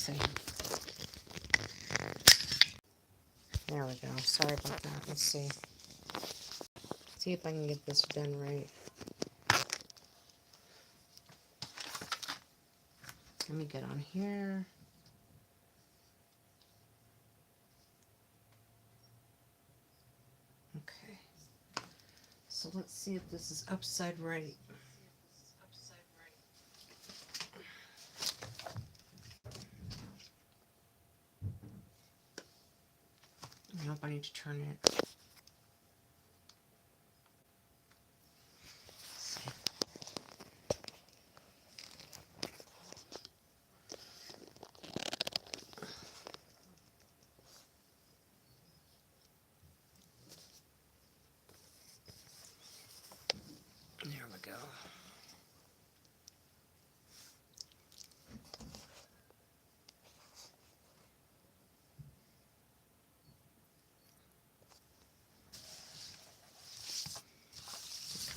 see. There we go. Sorry about that. Let's see. See if I can get this done right. Let me get on here. Okay. So let's see if this is upside right. I hope I need to turn it. There we go.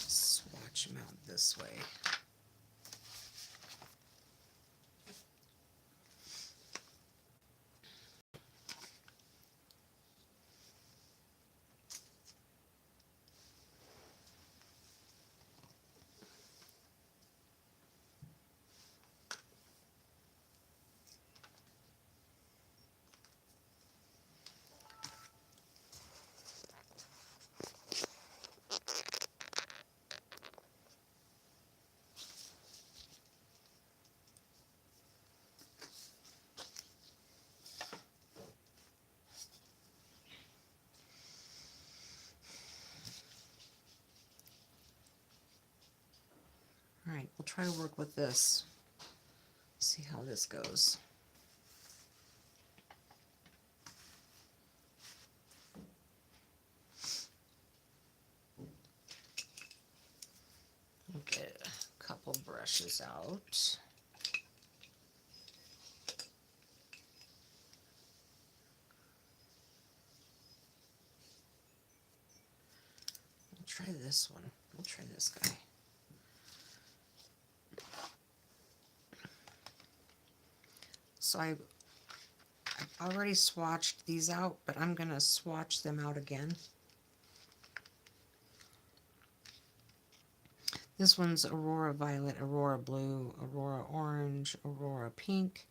Swatch them out this way. All right, we'll try to work with this. See how this goes. We'll get a couple brushes out. We'll try this one. We'll try this guy. So I've already swatched these out, but I'm going to swatch them out again. This one's Aurora Violet, Aurora Blue, Aurora Orange, Aurora Pink,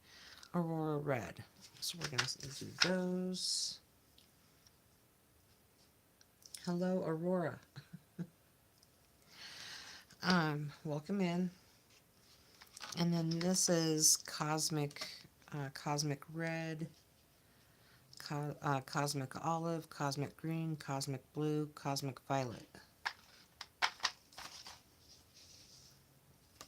Aurora Red. So we're going to do those. Hello, Aurora. Welcome in. And then this is Cosmic Red, Cosmic Olive, Cosmic Green, Cosmic Blue, Cosmic Violet.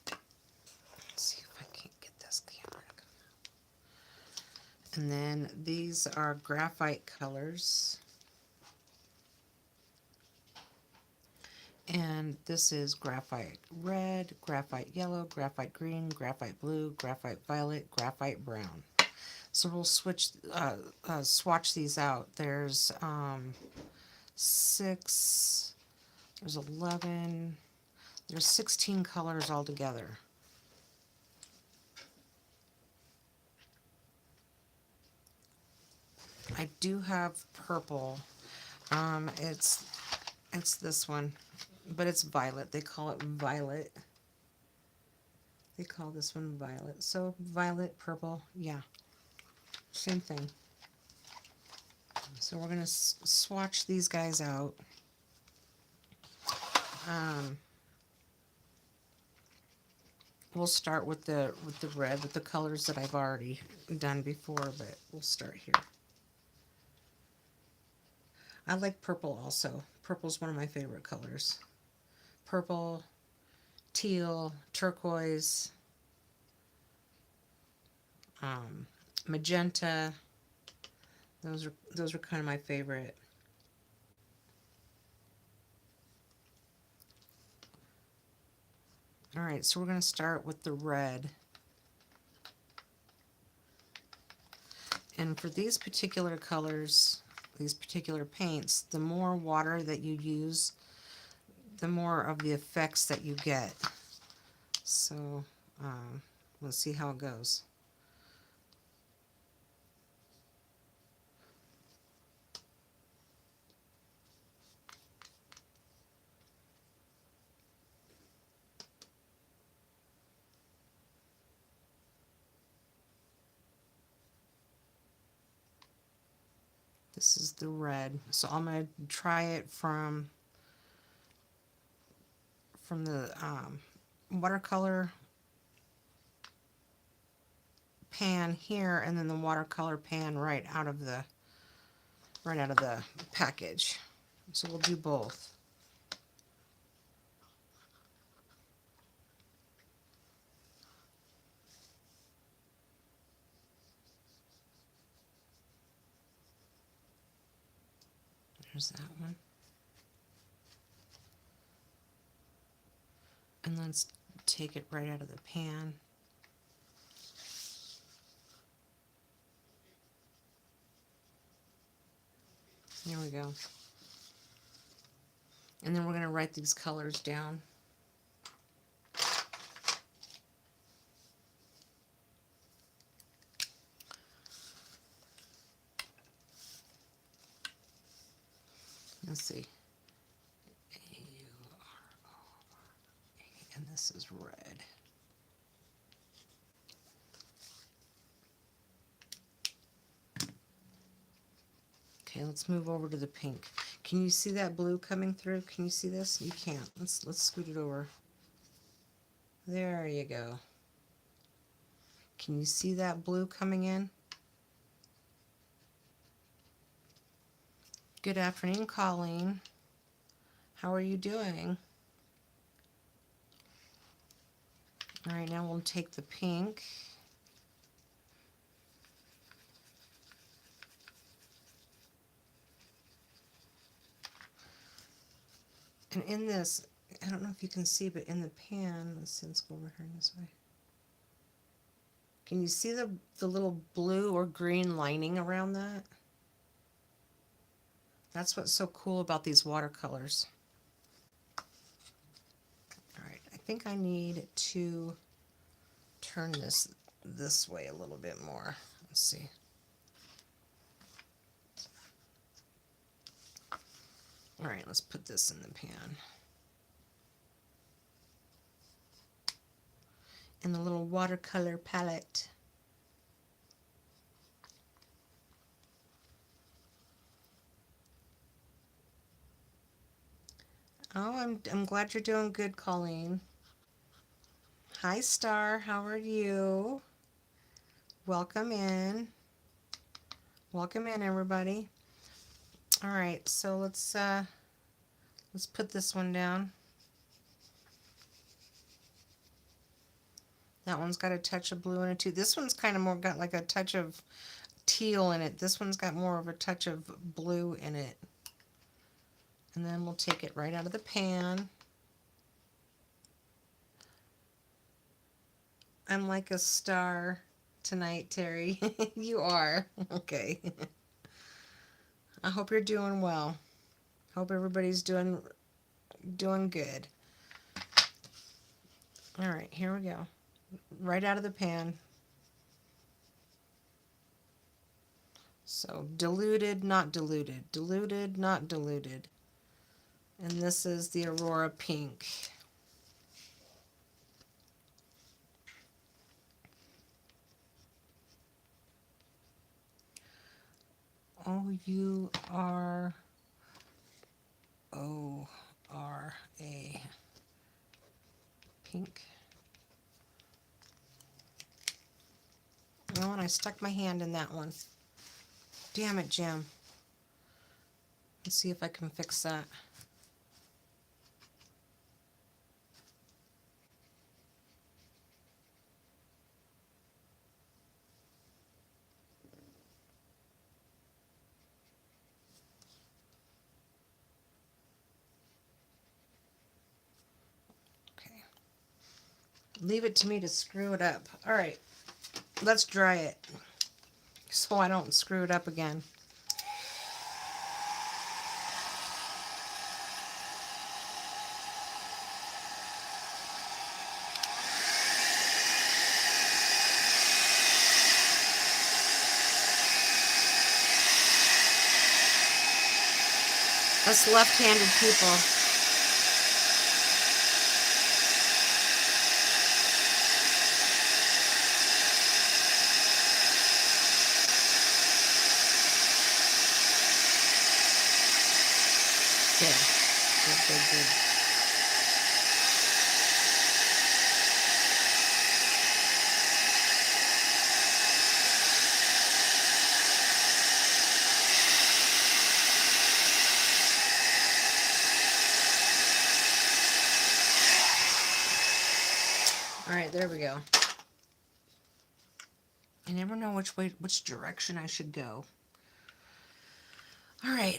Let's see if I can't get this camera to come out. And then these are Graphite colors. And this is Graphite Red, Graphite Yellow, Graphite Green, Graphite Blue, Graphite Violet, Graphite Brown. So we'll swatch these out. There's 6, there's 11, there's 16 colors altogether. I do have purple. It's this one, but it's violet. They call it violet. They call this one violet. So violet, purple, yeah, same thing. So we're gonna swatch these guys out. We'll start with the red, with the colors that I've already done before, but we'll start here. I like purple also. Purple's one of my favorite colors. Purple, teal, turquoise, magenta. Those are kind of my favorite. All right, so we're going to start with the red. And for these particular colors, these particular paints, the more water that you use, the more of the effects that you get. So let's see how it goes. This is the red. So I'm going to try it from the watercolor pan here, and then the watercolor pan right out of the package. So we'll do both. There's that one. And let's take it right out of the pan. There we go. And then we're going to write these colors down. Let's see. A-U-R-O-R-A, and this is red. Okay, let's move over to the pink. Can you see that blue coming through? Can you see this? You can't. Let's scoot it over. There you go. Can you see that blue coming in? Good afternoon, Colleen. How are you doing? All right, now we'll take the pink. And in this, I don't know if you can see, but in the pan, let's go over here this way. Can you see the little blue or green lining around that? That's what's so cool about these watercolors. All right, I think I need to turn this way a little bit more. Let's see. All right, let's put this in the pan. And the little watercolor palette. Oh, I'm glad you're doing good, Colleen. Hi, Star. How are you? Welcome in. Welcome in, everybody. All right, so let's put this one down. That one's got a touch of blue in it too. This one's kind of more got like a touch of teal in it. This one's got more of a touch of blue in it. And then we'll take it right out of the pan. I'm like a star tonight, Terry. You are. Okay. I hope you're doing well. Hope everybody's doing good. All right, here we go. Right out of the pan. So diluted, not diluted. Diluted, not diluted. And this is the Aurora pink. O-U-R-O-R-A. Pink. Oh, and I stuck my hand in that one. Damn it, Jim. Let's see if I can fix that. Okay. Leave it to me to screw it up. All right. Let's dry it so I don't screw it up again. Us left-handed people. Good. Good, good, good. All right, there we go. I never know which direction I should go. All right.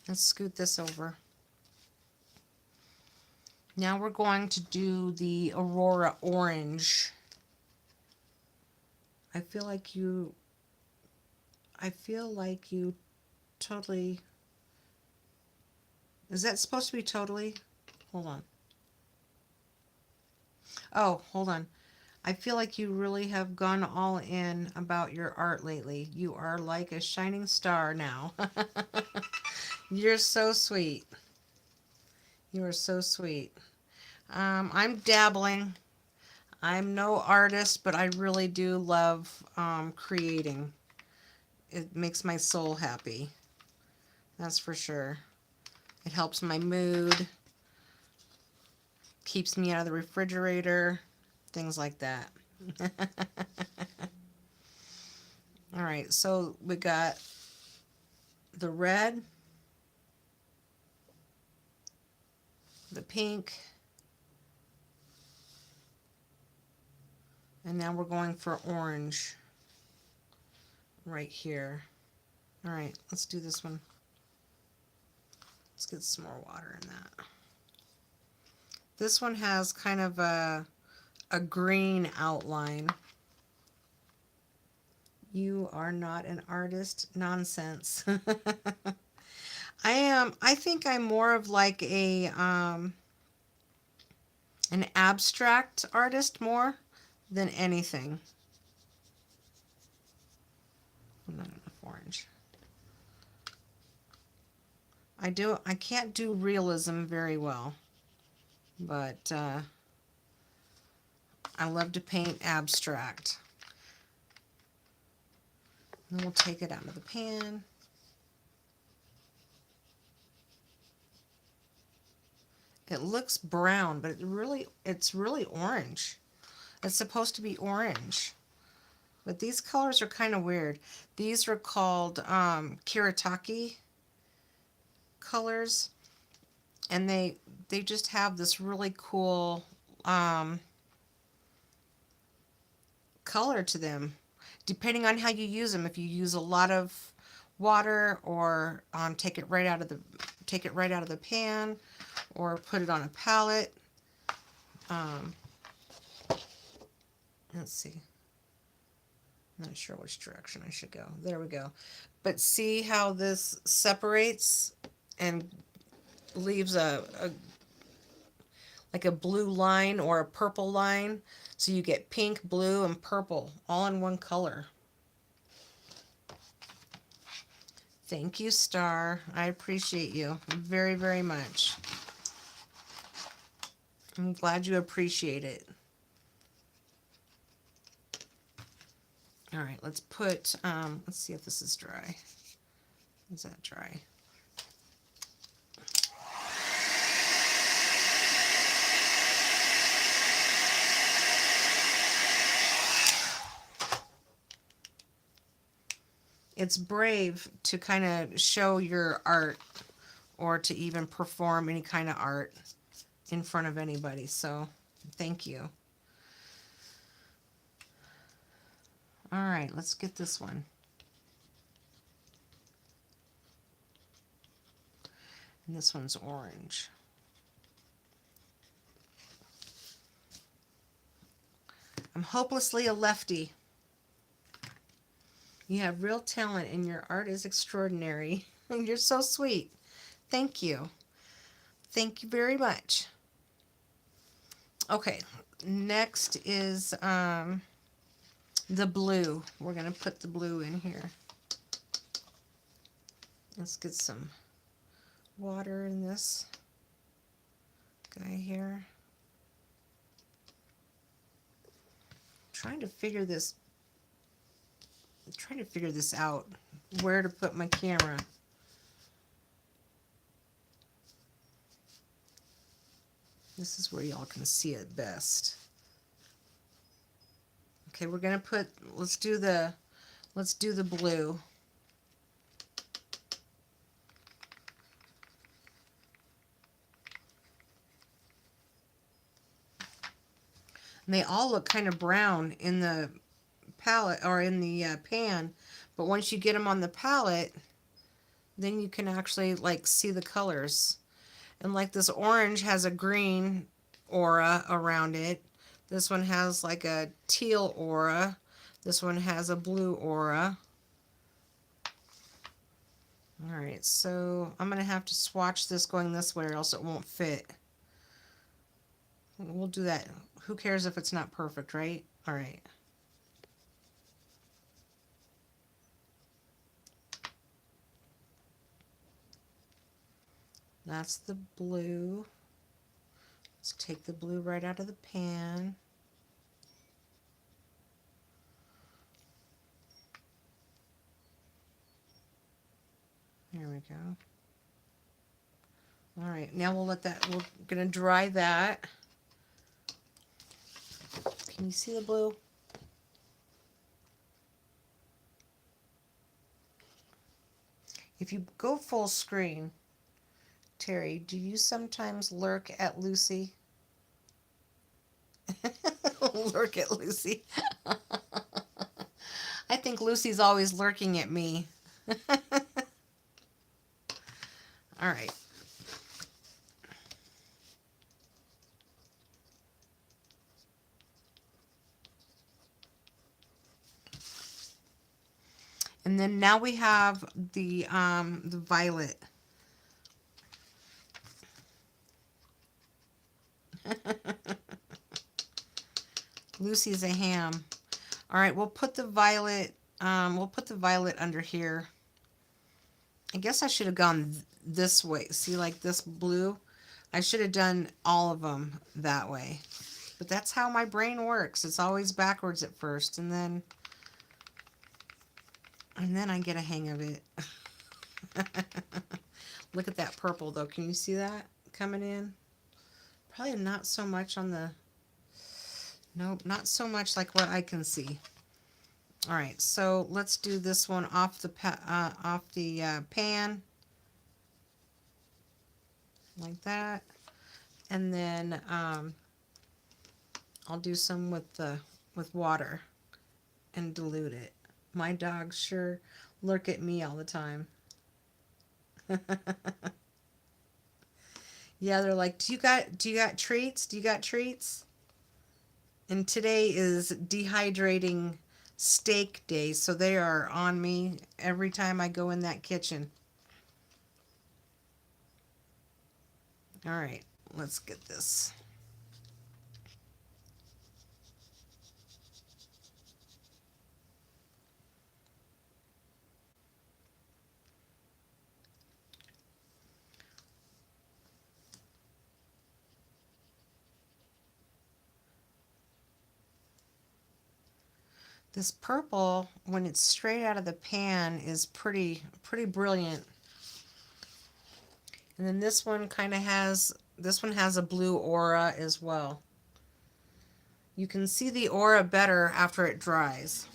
Let's scoot this over. Now we're going to do the Aurora Orange. I feel like you totally... Is that supposed to be totally? Hold on. Oh, hold on. I feel like you really have gone all in about your art lately. You are like a shining star now. You're so sweet. You are so sweet. I'm dabbling. I'm no artist, but I really do love creating. It makes my soul happy. That's for sure. It helps my mood. Keeps me out of the refrigerator. Things like that. All right, so we got the red, the pink, and now we're going for orange right here. All right, let's do this one. Let's get some more water in that. This one has kind of a green outline. You are not an artist. Nonsense. I am. I think I'm more of like a an abstract artist more than anything. Not enough orange. I can't do realism very well, but I love to paint abstract. And we'll take it out of the pan. It looks brown, but it's really orange. It's supposed to be orange. But these colors are kind of weird. These are called Kiritaki colors. And they just have this really cool color to them. Depending on how you use them. If you use a lot of water or take it right out of the pan or put it on a palette. Let's see. I'm not sure which direction I should go. There we go. But see how this separates and leaves like a blue line or a purple line. So you get pink, blue, and purple all in one color. Thank you, Star. I appreciate you very, very much. I'm glad you appreciate it. All right, let's put, let's see if this is dry. Is that dry? It's brave to kind of show your art or to even perform any kind of art in front of anybody. So thank you. All right, let's get this one. And this one's orange. I'm hopelessly a lefty. You have real talent and your art is extraordinary. You're so sweet. Thank you. Thank you very much. Okay, next is the blue. We're going to put the blue in here. Let's get some water in this guy here. I'm trying to figure this I'm trying to figure this out, where to put my camera. This is where y'all can see it best. Okay, we're gonna put, let's do the blue. And they all look kind of brown in the palette or in the pan, but once you get them on the palette, then you can actually like see the colors. And like this orange has a green aura around it. This one has like a teal aura. This one has a blue aura. Alright, so I'm going to have to swatch this going this way or else it won't fit. We'll do that. Who cares if it's not perfect, right? Alright. That's the blue. Let's take the blue right out of the pan. There we go. All right, now we'll let that, we're gonna dry that. Can you see the blue? If you go full screen, Terri, do you sometimes lurk at Lucy? Lurk at Lucy. I think Lucy's always lurking at me. All right. And then now we have the violet. Lucy's a ham. All right, we'll put the violet. We'll put the violet under here. I guess I should have gone this way. See, like this blue. I should have done all of them that way. But that's how my brain works. It's always backwards at first, and then I get a hang of it. Look at that purple, though. Can you see that coming in? Probably not so much on the... Nope, not so much like what I can see. All right, so let's do this one off the pan, like that, and then I'll do some with water and dilute it. My dogs sure lurk at me all the time. Yeah, they're like, do you got treats? Do you got treats? And today is dehydrating steak day, so they are on me every time I go in that kitchen. All right, let's get this. This purple, when it's straight out of the pan, is pretty brilliant. And then this one kind of has, this one has a blue aura as well. You can see the aura better after it dries.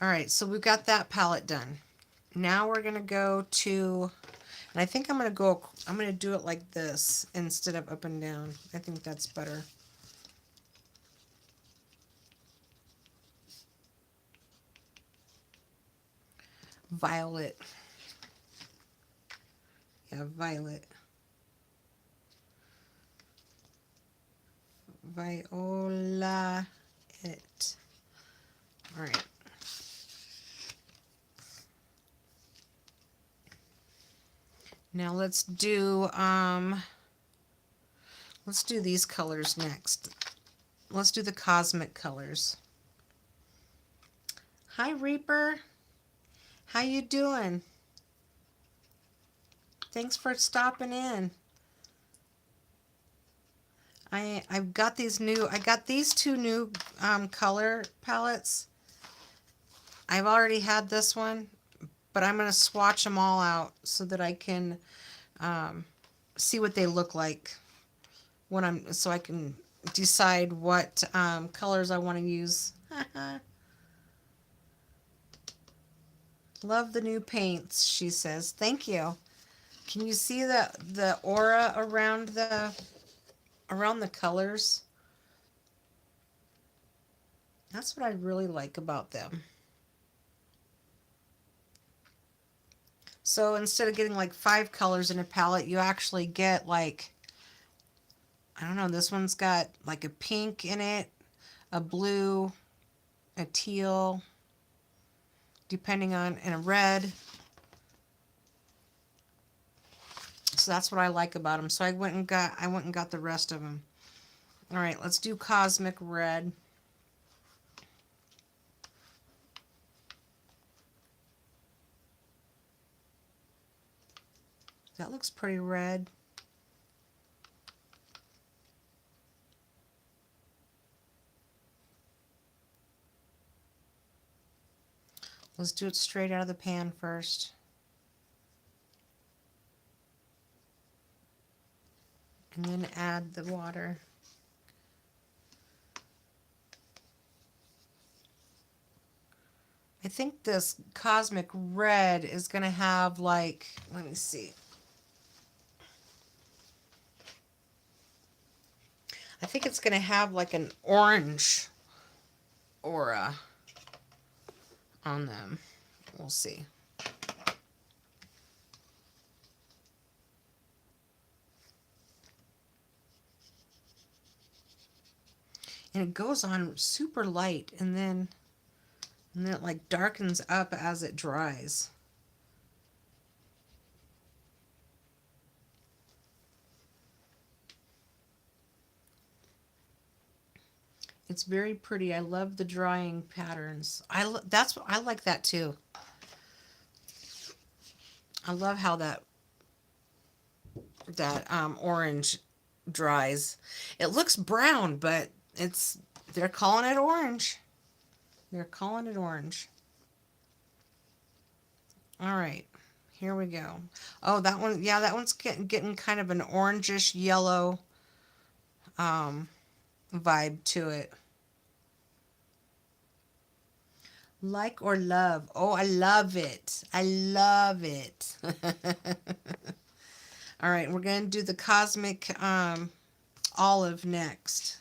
All right, so we've got that palette done. Now we're gonna go to, and I think I'm gonna do it like this instead of up and down. I think that's better. Violet. Yeah, violet. Viola it. All right. Now let's do these colors next. Let's do the cosmic colors. Hi, Reaper. How you doing? Thanks for stopping in. I've got I got these two new color palettes. I've already had this one, but I'm gonna swatch them all out so that I can see what they look like so I can decide what colors I want to use. Love the new paints, she says. Thank you. Can you see the aura around the colors? That's what I really like about them. So instead of getting like 5 colors in a palette, you actually get like, I don't know, this one's got like a pink in it, a blue, a teal, depending on, and a red. So that's what I like about them. So I went and got the rest of them. All right, let's do Cosmic Red. That looks pretty red. Let's do it straight out of the pan first. And then add the water. I think this Cosmic Red is going to have like, let me see. I think it's going to have like an orange aura on them. We'll see. And it goes on super light and then it like darkens up as it dries. It's very pretty. I love the drying patterns. I like that too. I love how that orange dries. It looks brown, but they're calling it orange. They're calling it orange. All right, here we go. Oh, that one, yeah, that one's getting kind of an orangish yellow vibe to it. Like or love. Oh, I love it. I love it. All right, we're going to do the Cosmic Olive next.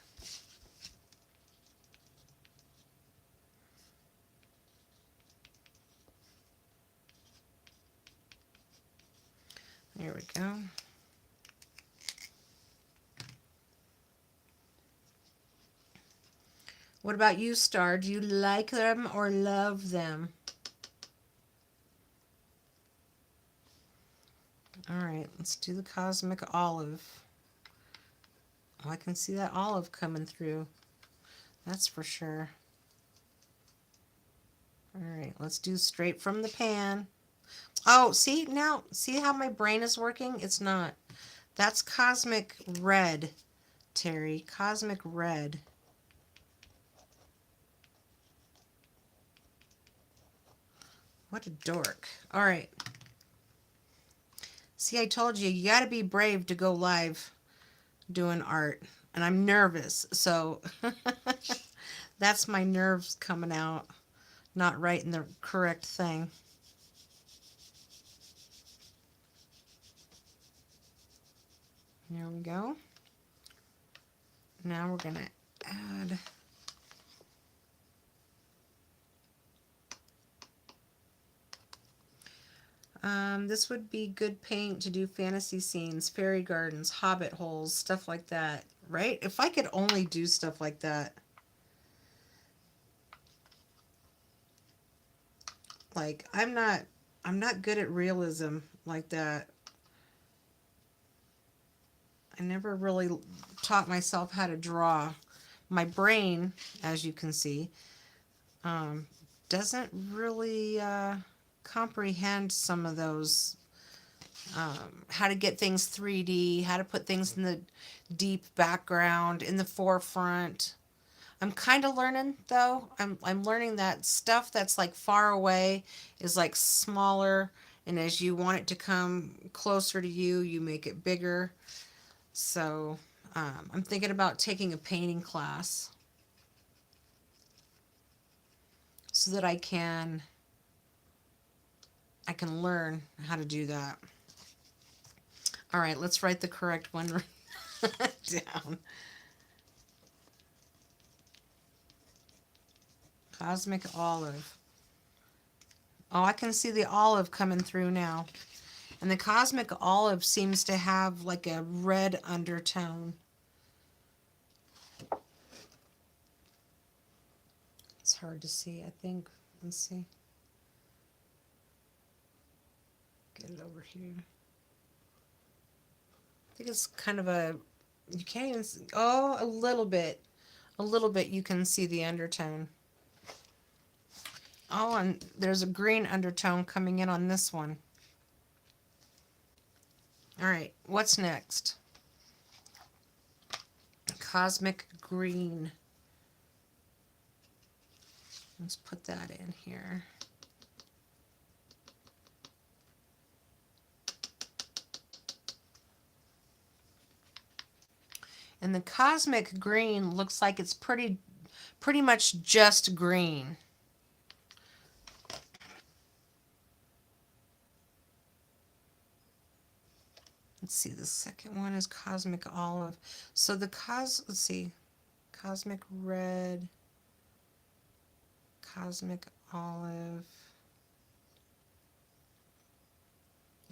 There we go. What about you, Star? Do you like them or love them? All right, let's do the Cosmic Olive. Oh, I can see that olive coming through. That's for sure. All right, let's do straight from the pan. Oh, see now? See how my brain is working? It's not. That's Cosmic Red, Terry. Cosmic Red. What a dork. All right. See, I told you, you got to be brave to go live doing art. And I'm nervous, so that's my nerves coming out, not writing the correct thing. There we go. Now we're going to add this would be good paint to do fantasy scenes, fairy gardens, hobbit holes, stuff like that, right? If I could only do stuff like that. Like, I'm not good at realism like that. I never really taught myself how to draw. My brain, as you can see, doesn't really comprehend some of those, how to get things 3D, how to put things in the deep background, in the forefront. I'm kind of learning though. I'm learning that stuff that's like far away is like smaller, and as you want it to come closer to you, you make it bigger. So I'm thinking about taking a painting class so that I can learn how to do that. All right, let's write the correct one down. Cosmic olive. Oh, I can see the olive coming through now. And the cosmic olive seems to have like a red undertone. It's hard to see, I think. Let's see. Get it over here. I think it's kind of a, you can't even see, oh, a little bit. A little bit you can see the undertone. Oh, and there's a green undertone coming in on this one. All right, what's next? Cosmic green. Let's put that in here. And the cosmic green looks like it's pretty much just green. Let's see, the second one is cosmic olive. So let's see, cosmic red, cosmic olive.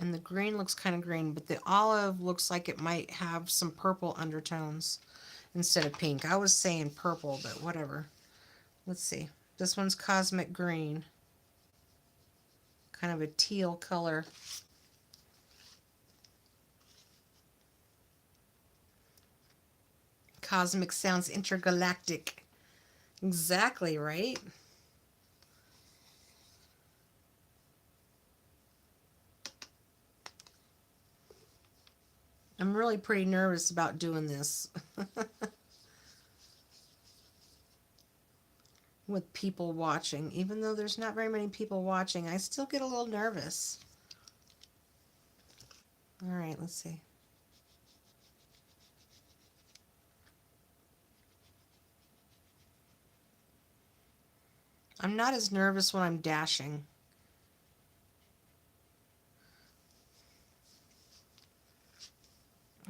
And the green looks kind of green, but the olive looks like it might have some purple undertones instead of pink. I was saying purple, but whatever. Let's see. This one's cosmic green. Kind of a teal color. Cosmic sounds intergalactic. Exactly, right? I'm really pretty nervous about doing this with people watching. Even though there's not very many people watching, I still get a little nervous. All right, let's see. I'm not as nervous when I'm dashing.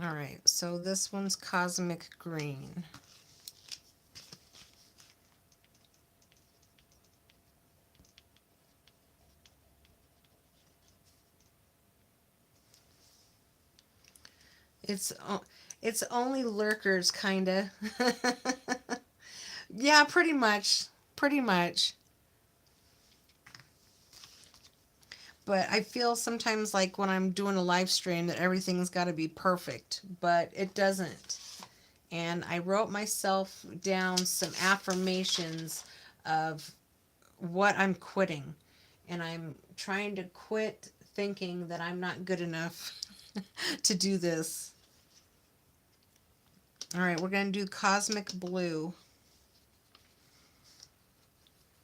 All right, so this one's cosmic green. It's only lurkers, kinda. Yeah, pretty much. Pretty much. But I feel sometimes like when I'm doing a live stream that everything's got to be perfect, but it doesn't. And I wrote myself down some affirmations of what I'm quitting. And I'm trying to quit thinking that I'm not good enough to do this. All right, we're going to do cosmic blue.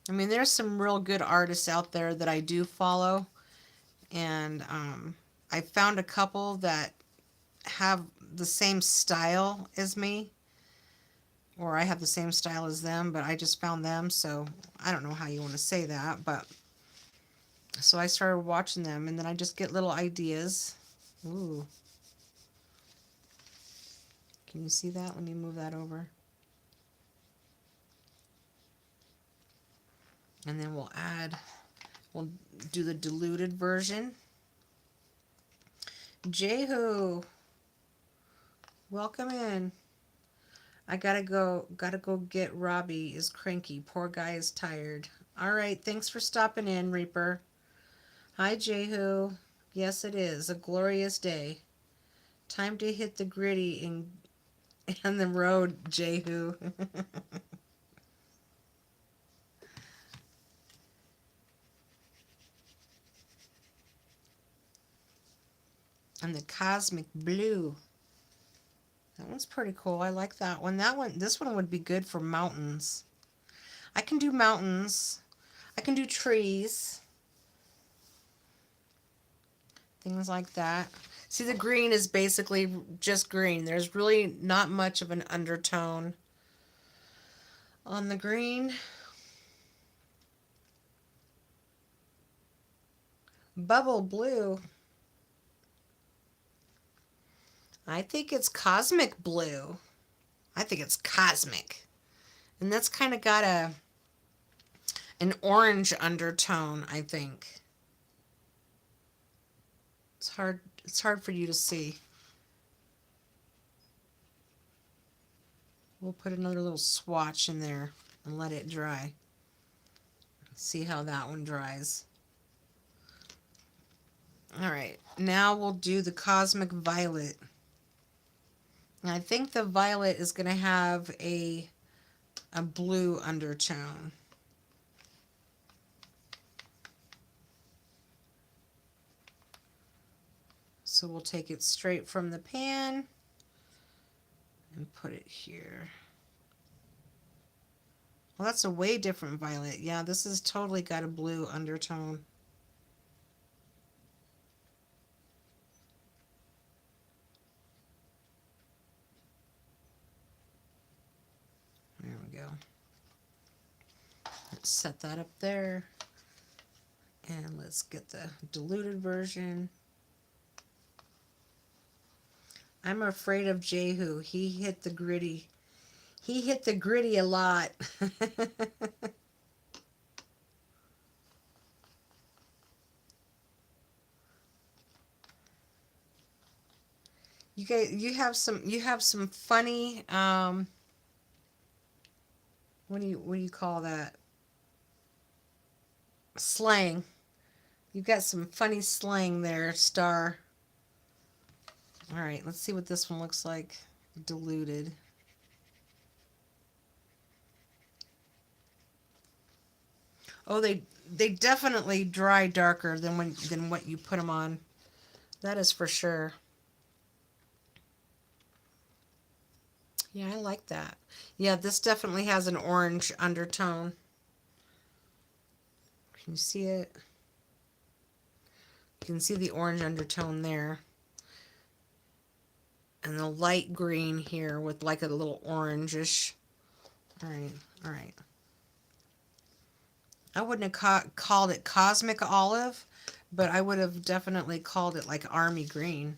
I mean, there's some real good artists out there that I do follow. And I found a couple that have the same style as me, or I have the same style as them, but I just found them, so I don't know how you want to say that, but so I started watching them, and then I just get little ideas. Ooh. Can you see that? Let me move that over. And then we'll do the diluted version. Jehu, welcome in. I gotta go get Robbie is cranky. Poor guy is tired. All right, thanks for stopping in, Reaper. Hi, Jehu. Yes, it is a glorious day. Time to hit the gritty and the road, Jehu. And the Cosmic Blue. That one's pretty cool. I like that one. This one would be good for mountains. I can do mountains. I can do trees. Things like that. See, the green is basically just green. There's really not much of an undertone on the green. Bubble Blue. I think it's Cosmic Blue. I think it's cosmic. And that's kind of got an orange undertone, I think. It's hard for you to see. We'll put another little swatch in there and let it dry. See how that one dries. Alright, now we'll do the Cosmic Violet. And I think the violet is going to have a blue undertone. So we'll take it straight from the pan and put it here. Well, that's a way different violet. Yeah, this has totally got a blue undertone. There we go. Let's set that up there. And let's get the diluted version. I'm afraid of Jehu. He hit the gritty. He hit the gritty a lot. You have some funny what do you call that? Slang. You've got some funny slang there, Star. All right, let's see what this one looks like diluted. Oh, they definitely dry darker than what you put them on. That is for sure. Yeah, I like that. Yeah, this definitely has an orange undertone. Can you see it? You can see the orange undertone there. And the light green here with like a little orangish. All right, all right. I wouldn't have called it Cosmic Olive, but I would have definitely called it like Army Green.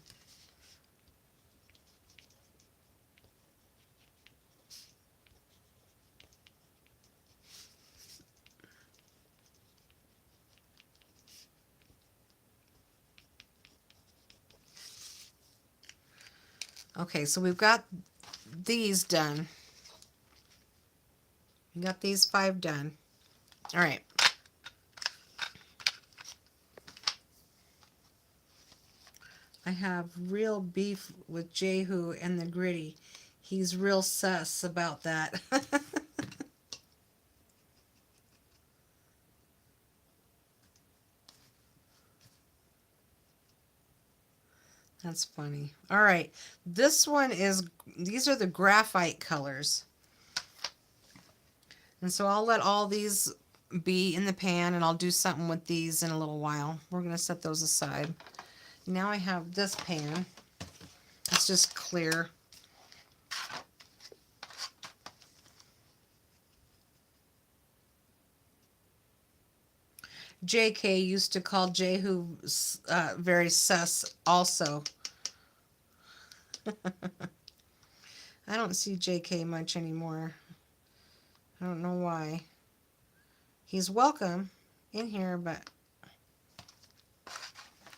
Okay, so we've got these done. We got these 5 done. All right. I have real beef with Jehu and the gritty. He's real sus about that. That's funny. All right. These are the graphite colors. And so I'll let all these be in the pan, and I'll do something with these in a little while. We're going to set those aside. Now I have this pan. It's just clear. JK used to call Jehu very sus also. I don't see JK much anymore. I don't know why. He's welcome in here, but...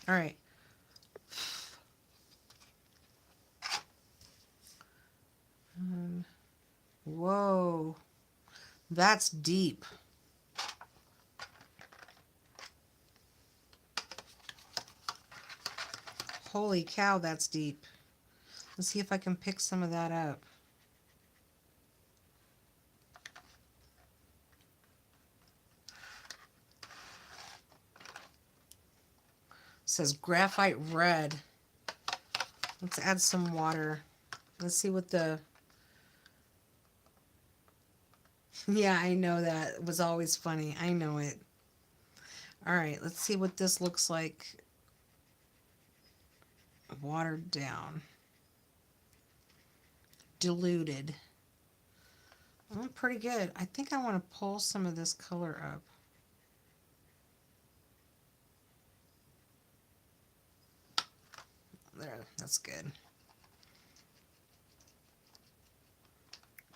Alright. Whoa. That's deep. Holy cow, that's deep. Let's see if I can pick some of that up. It says Graphite Red. Let's add some water. Let's see what the... Yeah, I know that was always funny. I know it. All right, let's see what this looks like. Watered down. Diluted. Oh, pretty good. I think I want to pull some of this color up. There, that's good.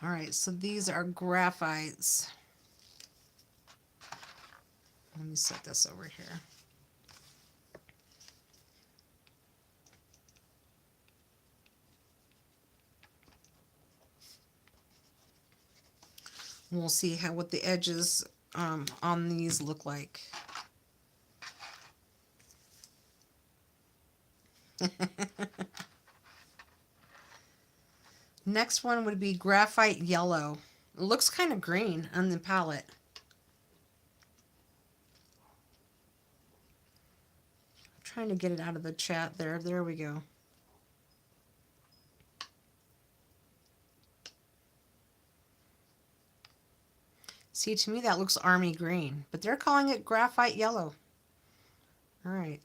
All right, so these are graphites. Let me set this over here. We'll see what the edges on these look like. Next one would be graphite yellow. It looks kind of green on the palette. I'm trying to get it out of the chat there. There we go. See, to me that looks army green, but they're calling it graphite yellow. All right,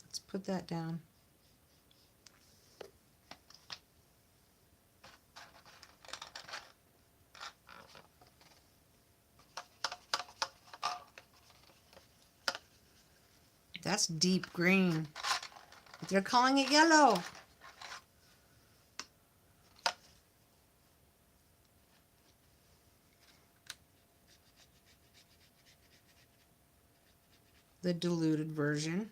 let's put that down. That's deep green, but they're calling it yellow. The diluted version.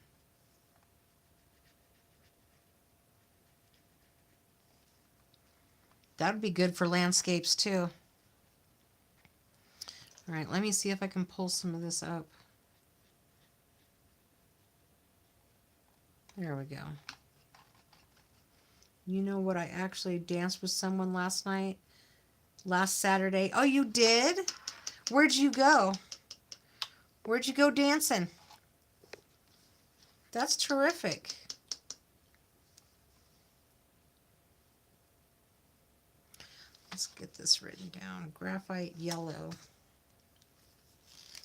That would be good for landscapes too. All right, let me see if I can pull some of this up. There we go. You know what? I actually danced with someone last night, last Saturday. Oh, you did? Where'd you go? Where'd you go dancing? That's terrific. Let's get this written down. Graphite yellow.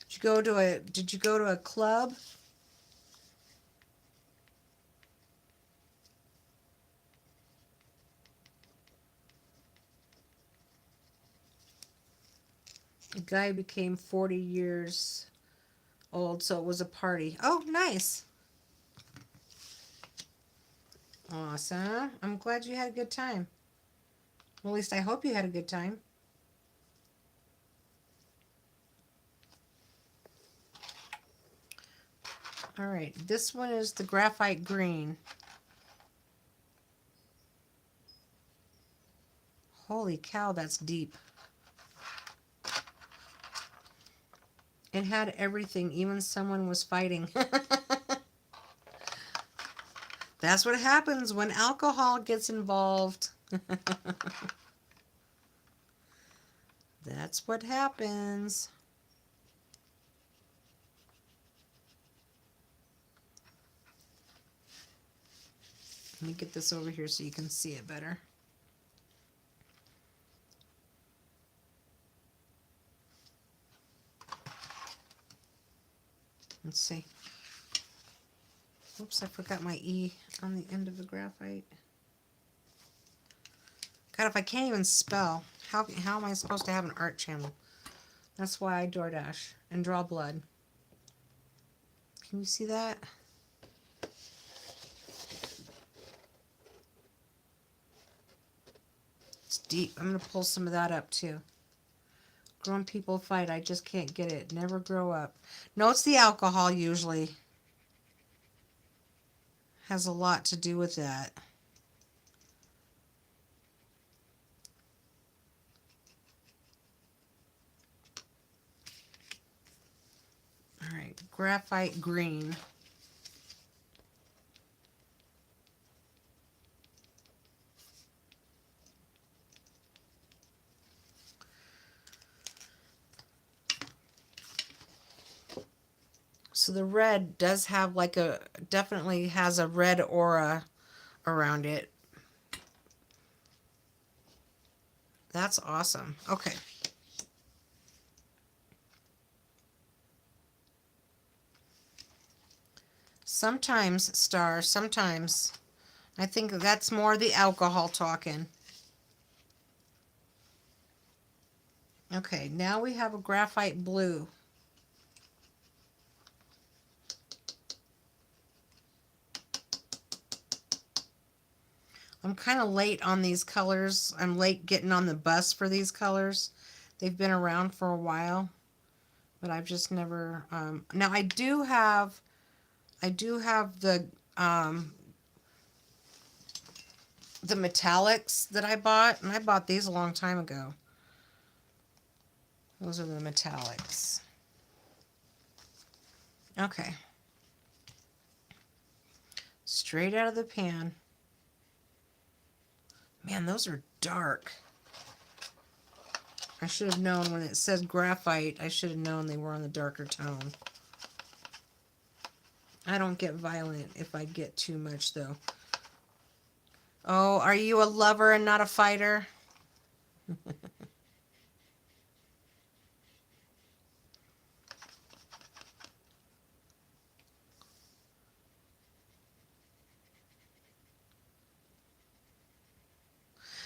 Did you go to a club? A guy became 40 years old, so it was a party. Oh, nice. Awesome. I'm glad you had a good time. Well, at least I hope you had a good time. All right, this one is the graphite green. Holy cow, that's deep. It had everything, even someone was fighting. That's what happens when alcohol gets involved. That's what happens. Let me get this over here so you can see it better. Let's see. Oops, I forgot my E on the end of the graphite. God, if I can't even spell, how am I supposed to have an art channel? That's why I DoorDash and draw blood. Can you see that? It's deep. I'm going to pull some of that up too. Grown people fight. I just can't get it. Never grow up. No, it's the alcohol usually. Has a lot to do with that. All right, graphite green. So the red does have like definitely has a red aura around it. That's awesome. Okay. Sometimes, Star, sometimes. I think that's more the alcohol talking. Okay, now we have a graphite blue. I'm kind of late on these colors. I'm late getting on the bus for these colors. They've been around for a while, but I've just never. Now I do have the metallics that I bought, and I bought these a long time ago. Those are the metallics. Okay. Straight out of the pan. Man, those are dark. I should have known when it said graphite, I should have known they were on the darker tone. I don't get violent if I get too much, though. Oh, are you a lover and not a fighter?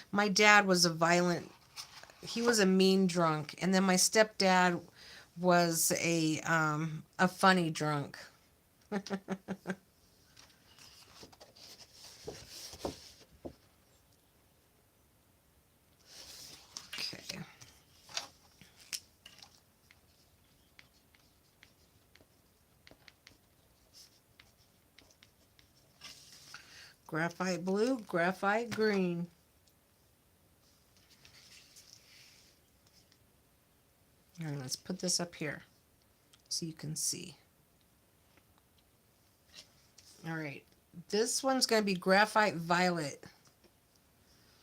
My dad was he was a mean drunk, and then my stepdad was a funny drunk. Okay. Graphite blue, graphite green. All right, let's put this up here so you can see. All right, this one's going to be graphite violet.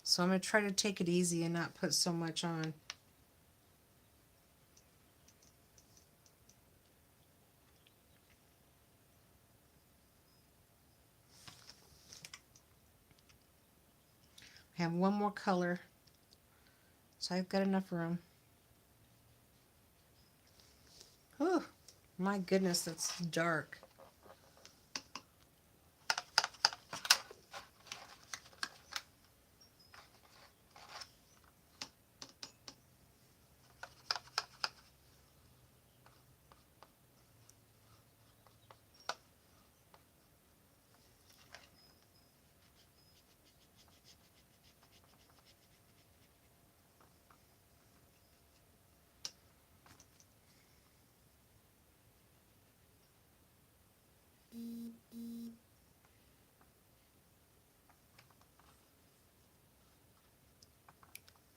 So I'm going to try to take it easy and not put so much on. I have one more color, so I've got enough room. Oh, my goodness, that's dark.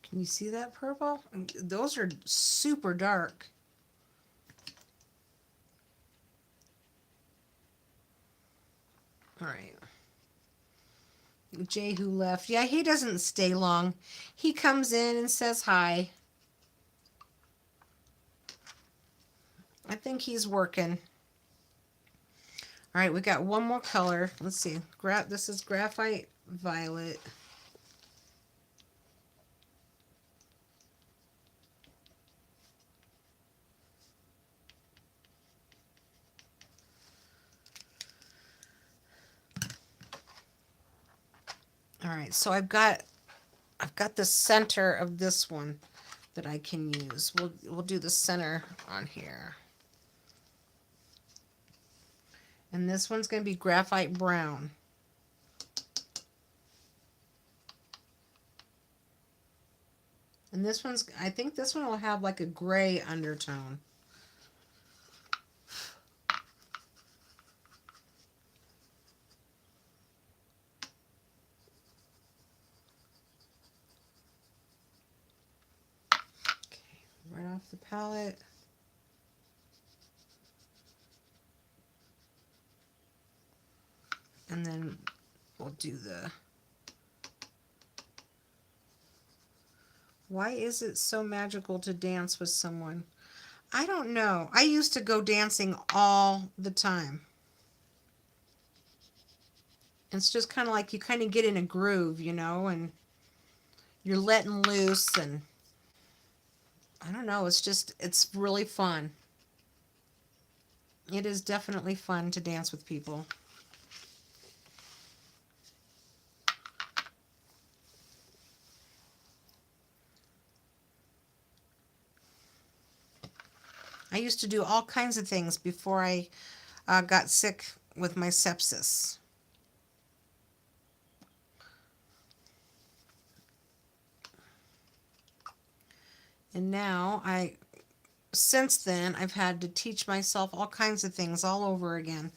Can you see that purple? Those are super dark. All right. Jay who left. Yeah, he doesn't stay long. He comes in and says hi. I think he's working. All right, we got one more color. Let's see. This is graphite violet. All right, so I've got the center of this one that I can use. We'll do the center on here. And this one's going to be graphite brown. And this one's, I think this one will have like a gray undertone. Okay, right off the palette. And then we'll do the... Why is it so magical to dance with someone? I don't know. I used to go dancing all the time. It's just kind of like you kind of get in a groove, you know, and you're letting loose, and I don't know, it's really fun. It is definitely fun to dance with people. I used to do all kinds of things before I got sick with my sepsis. And now since then, I've had to teach myself all kinds of things all over again.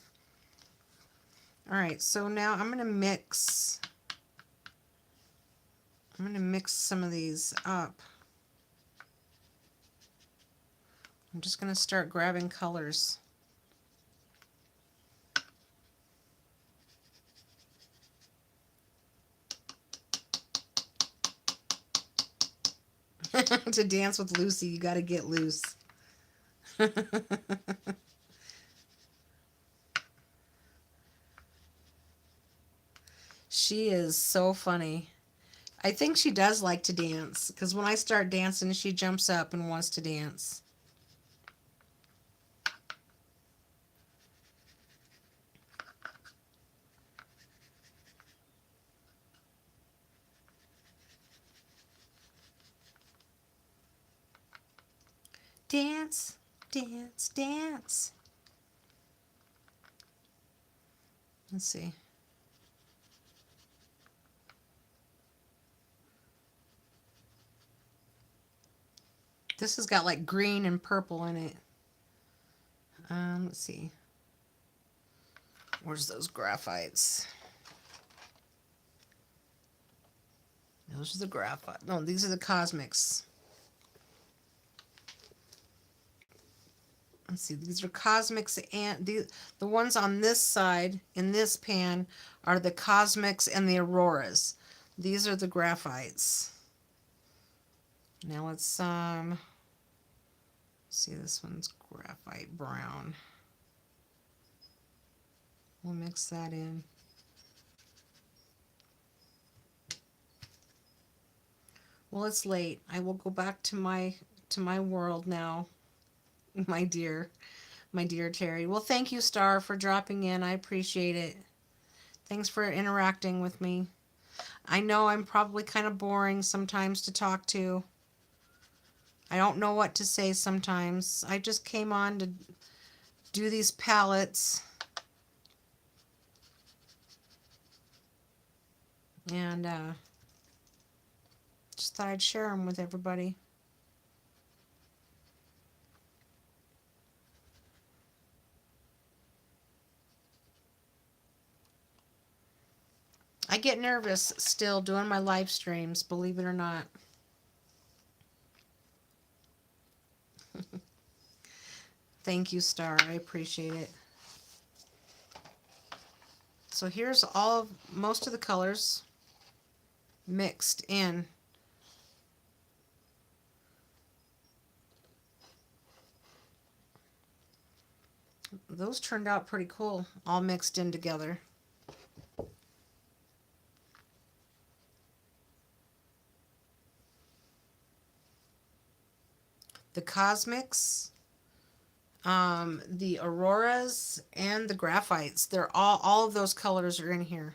All right, so now I'm going to mix some of these up. I'm just going to start grabbing colors. To dance with Lucy, you got to get loose. She is so funny. I think she does like to dance, because when I start dancing, she jumps up and wants to dance. Dance, dance, dance. Let's see. This has got like green and purple in it. Let's see. Where's those graphites? Those are the graphite. No, these are the cosmics. Let's see. These are cosmics, and the ones on this side in this pan are the cosmics and the auroras. These are the graphites. Now let's see, this one's graphite brown. We'll mix that in. Well, it's late. I will go back to my world now, my dear Terri. Well, thank you, Star, for dropping in. I appreciate it. Thanks for interacting with me. I know I'm probably kind of boring sometimes to talk to. I don't know what to say sometimes. I just came on to do these palettes. And just thought I'd share them with everybody. I get nervous still doing my live streams, believe it or not. Thank you, Star. I appreciate it. So here's most of the colors mixed in. Those turned out pretty cool, all mixed in together. The cosmics, the auroras, and the graphites. They're all of those colors are in here.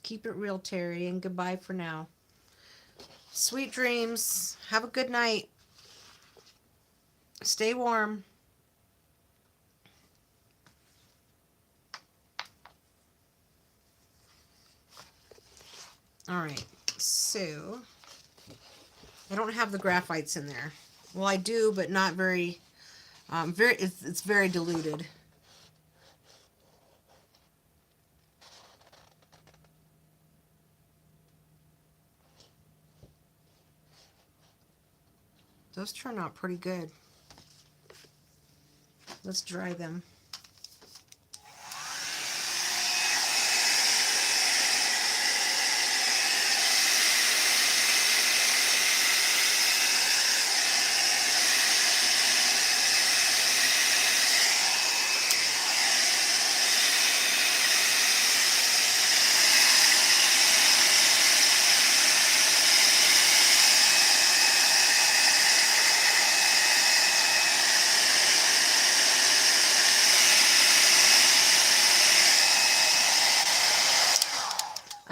Keep it real, Terri, and goodbye for now. Sweet dreams. Have a good night. Stay warm. All right, so I don't have the graphites in there. Well, I do, but not very. It's very diluted. Those turn out pretty good. Let's dry them.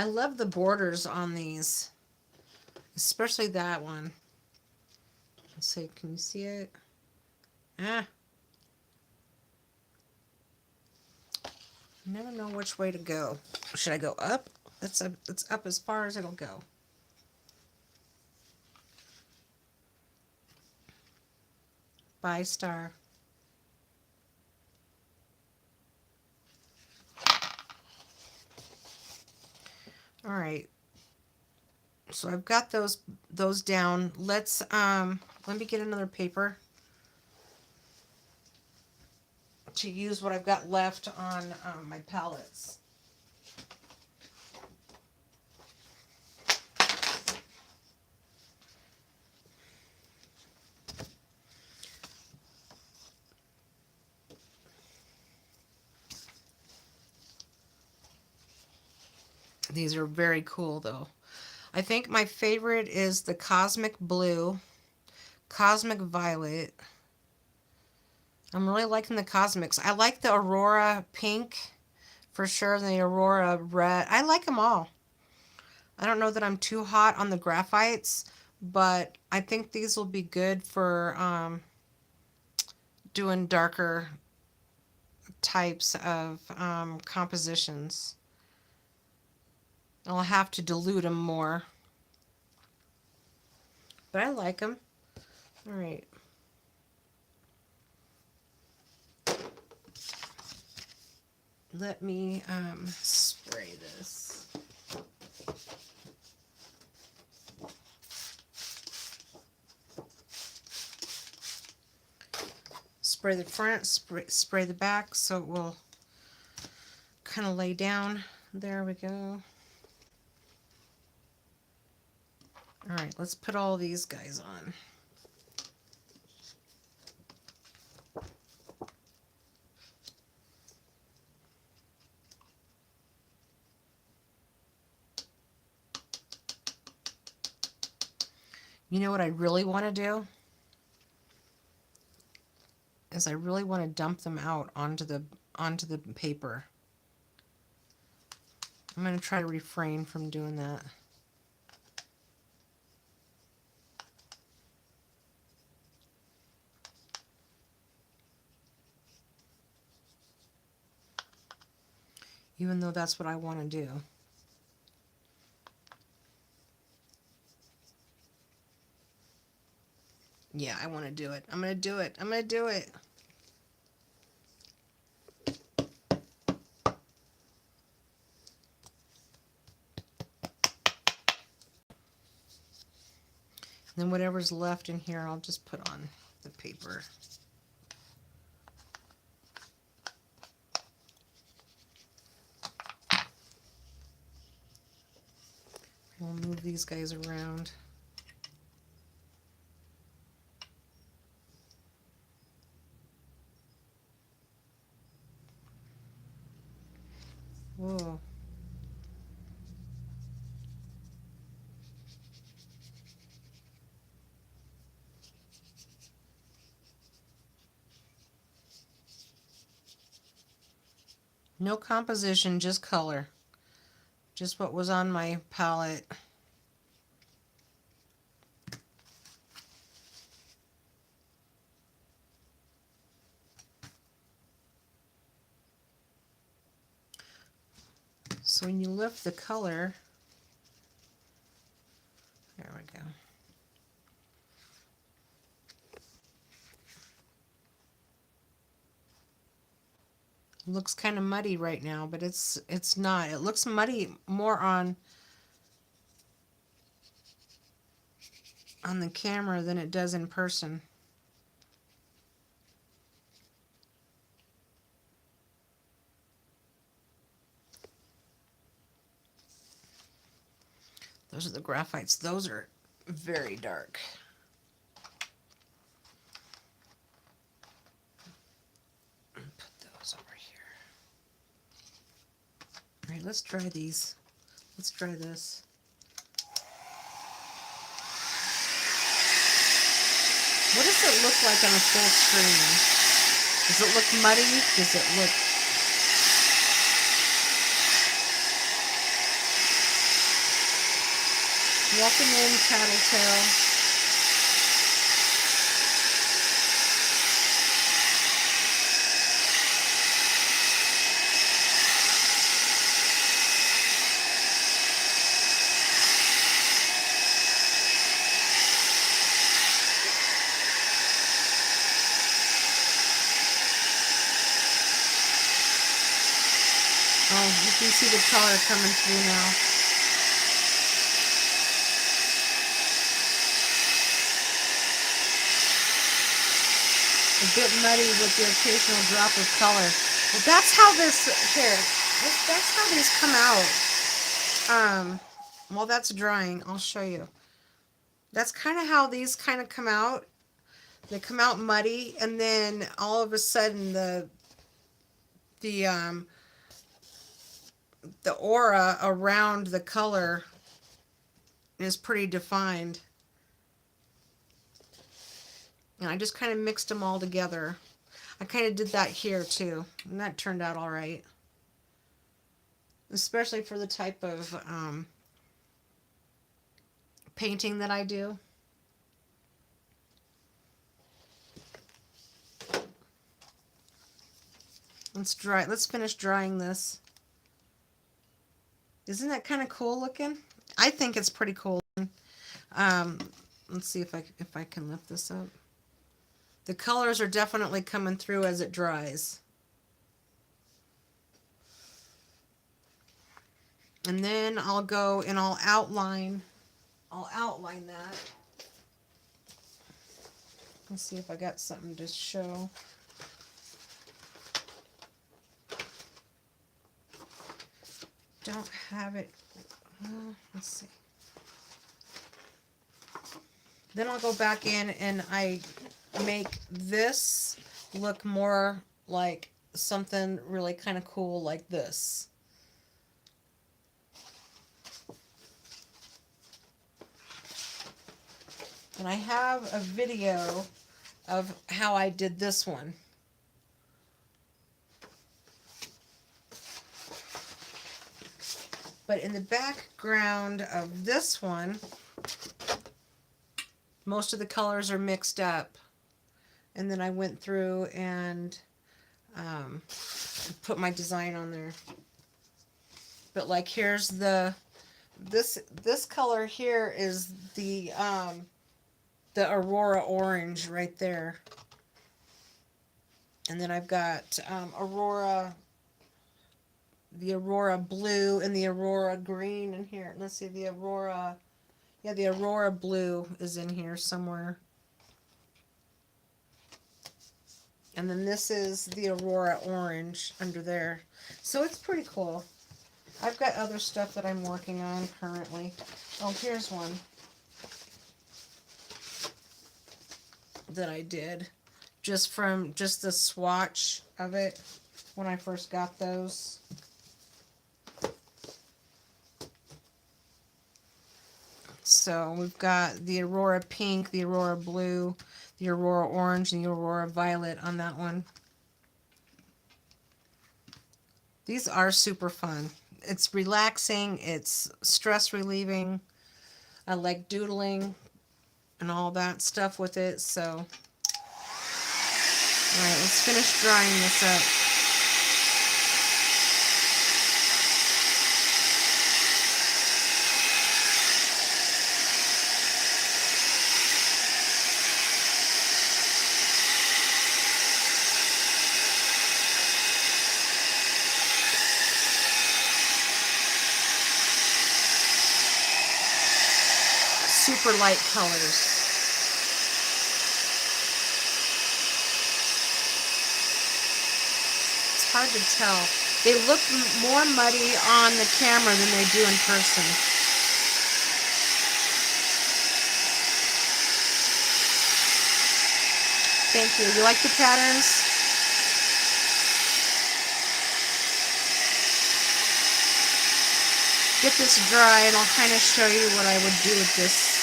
love the borders on these, especially that one. Let's see, can you see it? Ah. Never know which way to go. Should I go up? It's up as far as it'll go. Bye, star. All right. So I've got those down. Let's let me get another paper to use what I've got left on my palettes. These are very cool though. I think my favorite is the Cosmic Blue, Cosmic Violet. I'm really liking the Cosmics. I like the Aurora Pink for sure, the Aurora Red. I like them all. I don't know that I'm too hot on the Graphites, but I think these will be good for doing darker types of compositions. I'll have to dilute them more. But I like them. All right. Let me spray this. Spray the front, spray the back so it will kind of lay down. There we go. All right, let's put all these guys on. You know what I really want to do? Is I really want to dump them out onto the paper. I'm going to try to refrain from doing that. Even though that's what I want to do. Yeah, I want to do it. I'm going to do it. I'm going to do it. And then whatever's left in here, I'll just put on the paper. We'll move these guys around. Whoa. No composition, just color. Just what was on my palette. So when you lift the color, there we go. It looks kind of muddy right now, but it's not. It looks muddy more on the camera than it does in person. Those are the graphites. Those are very dark. Put those over here. All right, let's try these. Let's try this. What does it look like on a full screen? Does it look muddy? Does it look... Welcome in, Tattletale. Oh, you can see the color coming through now. A bit muddy with the occasional drop of color. Well, that's how this, here, that's how these come out. While that's drying, I'll show you. That's kind of how these kind of come out. They come out muddy, and then all of a sudden the aura around the color is pretty defined. And I just kind of mixed them all together. I kind of did that here too, and that turned out all right. Especially for the type of painting that I do. Let's dry. Let's finish drying this. Isn't that kind of cool looking? I think it's pretty cool. Let's see if I can lift this up. The colors are definitely coming through as it dries. And then I'll go and I'll outline that. Let's see if I got something to show. Don't have it. Let's see. Then I'll go back in and I make this look more like something really kind of cool like this. And I have a video of how I did this one. But in the background of this one, most of the colors are mixed up. And then I went through and put my design on there. But like here's this color here is the Aurora orange right there. And then I've got the Aurora blue and the Aurora green in here. Let's see, the Aurora blue is in here somewhere. And then this is the Aurora orange under there. So it's pretty cool. I've got other stuff that I'm working on currently. Oh, here's one that I did just the swatch of it when I first got those. So we've got the Aurora pink, the Aurora blue, the Aurora orange, and the Aurora violet on that one. These are super fun. It's relaxing, it's stress relieving. I like doodling and all that stuff with it, so. Alright, let's finish drying this up. Super light colors. It's hard to tell. They look more muddy on the camera than they do in person. Thank you. You like the patterns? Get this dry and I'll kind of show you what I would do with this.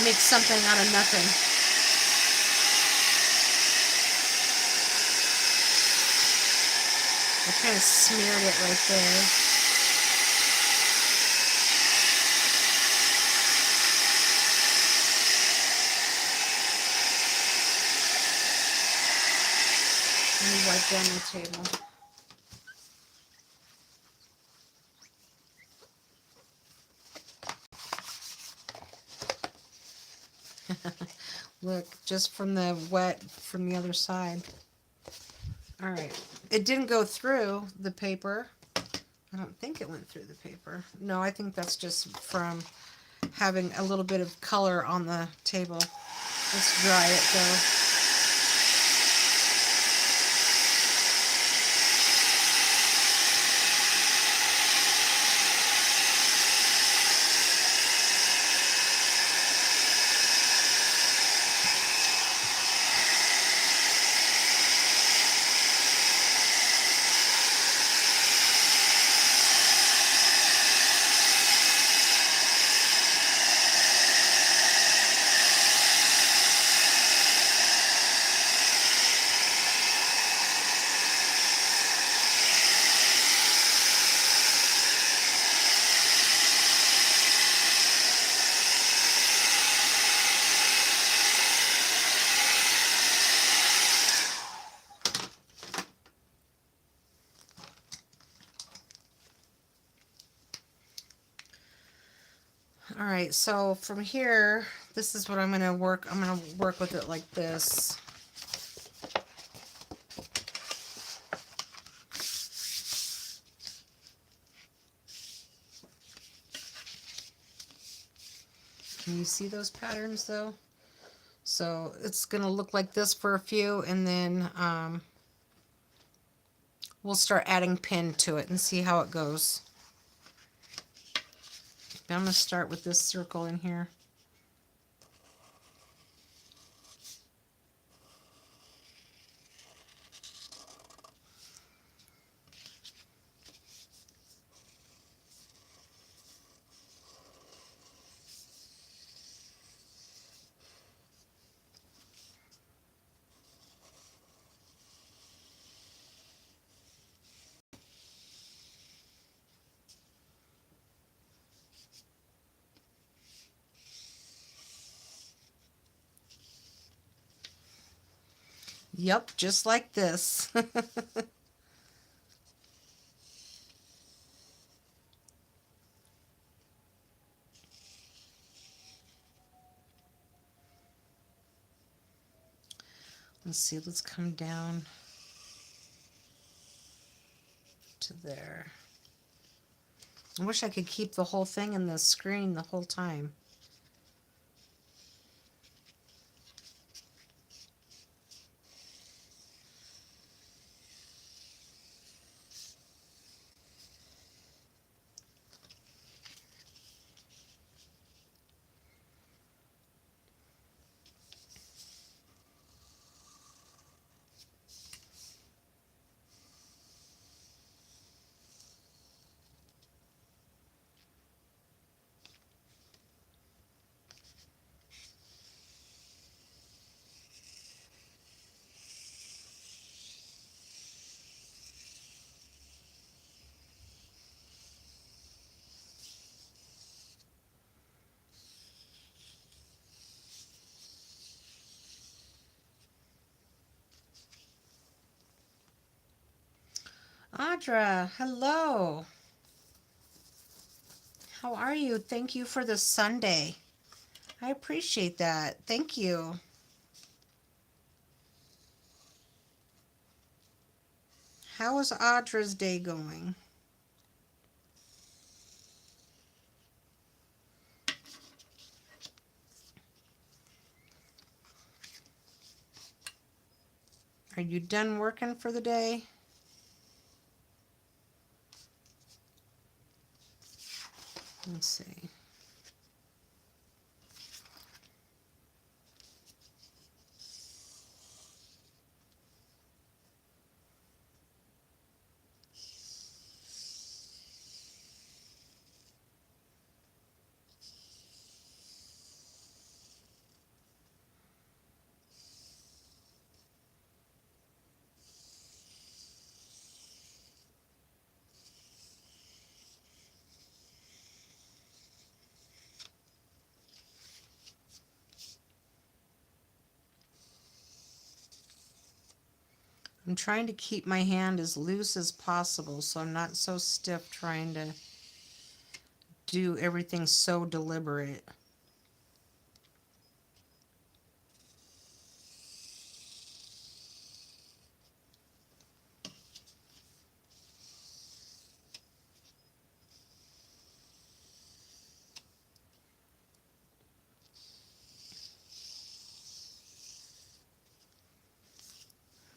Make something out of nothing. I kind of smeared it right there. Let me wipe down the table. Look, just from the wet from the other side. All right. It didn't go through the paper. I don't think it went through the paper. No, I think that's just from having a little bit of color on the table. Let's dry it though. All right, so from here, this is what I'm going to work. I'm going to work with it like this. Can you see those patterns though? So it's going to look like this for a few, and then we'll start adding pin to it and see how it goes. I'm going to start with this circle in here. Yep, just like this. Let's see, let's come down to there. I wish I could keep the whole thing in the screen the whole time. Audra, hello. How are you? Thank you for the Sunday. I appreciate that. Thank you. How is Audra's day going? Are you done working for the day? Let's see. I'm trying to keep my hand as loose as possible so I'm not so stiff trying to do everything so deliberate.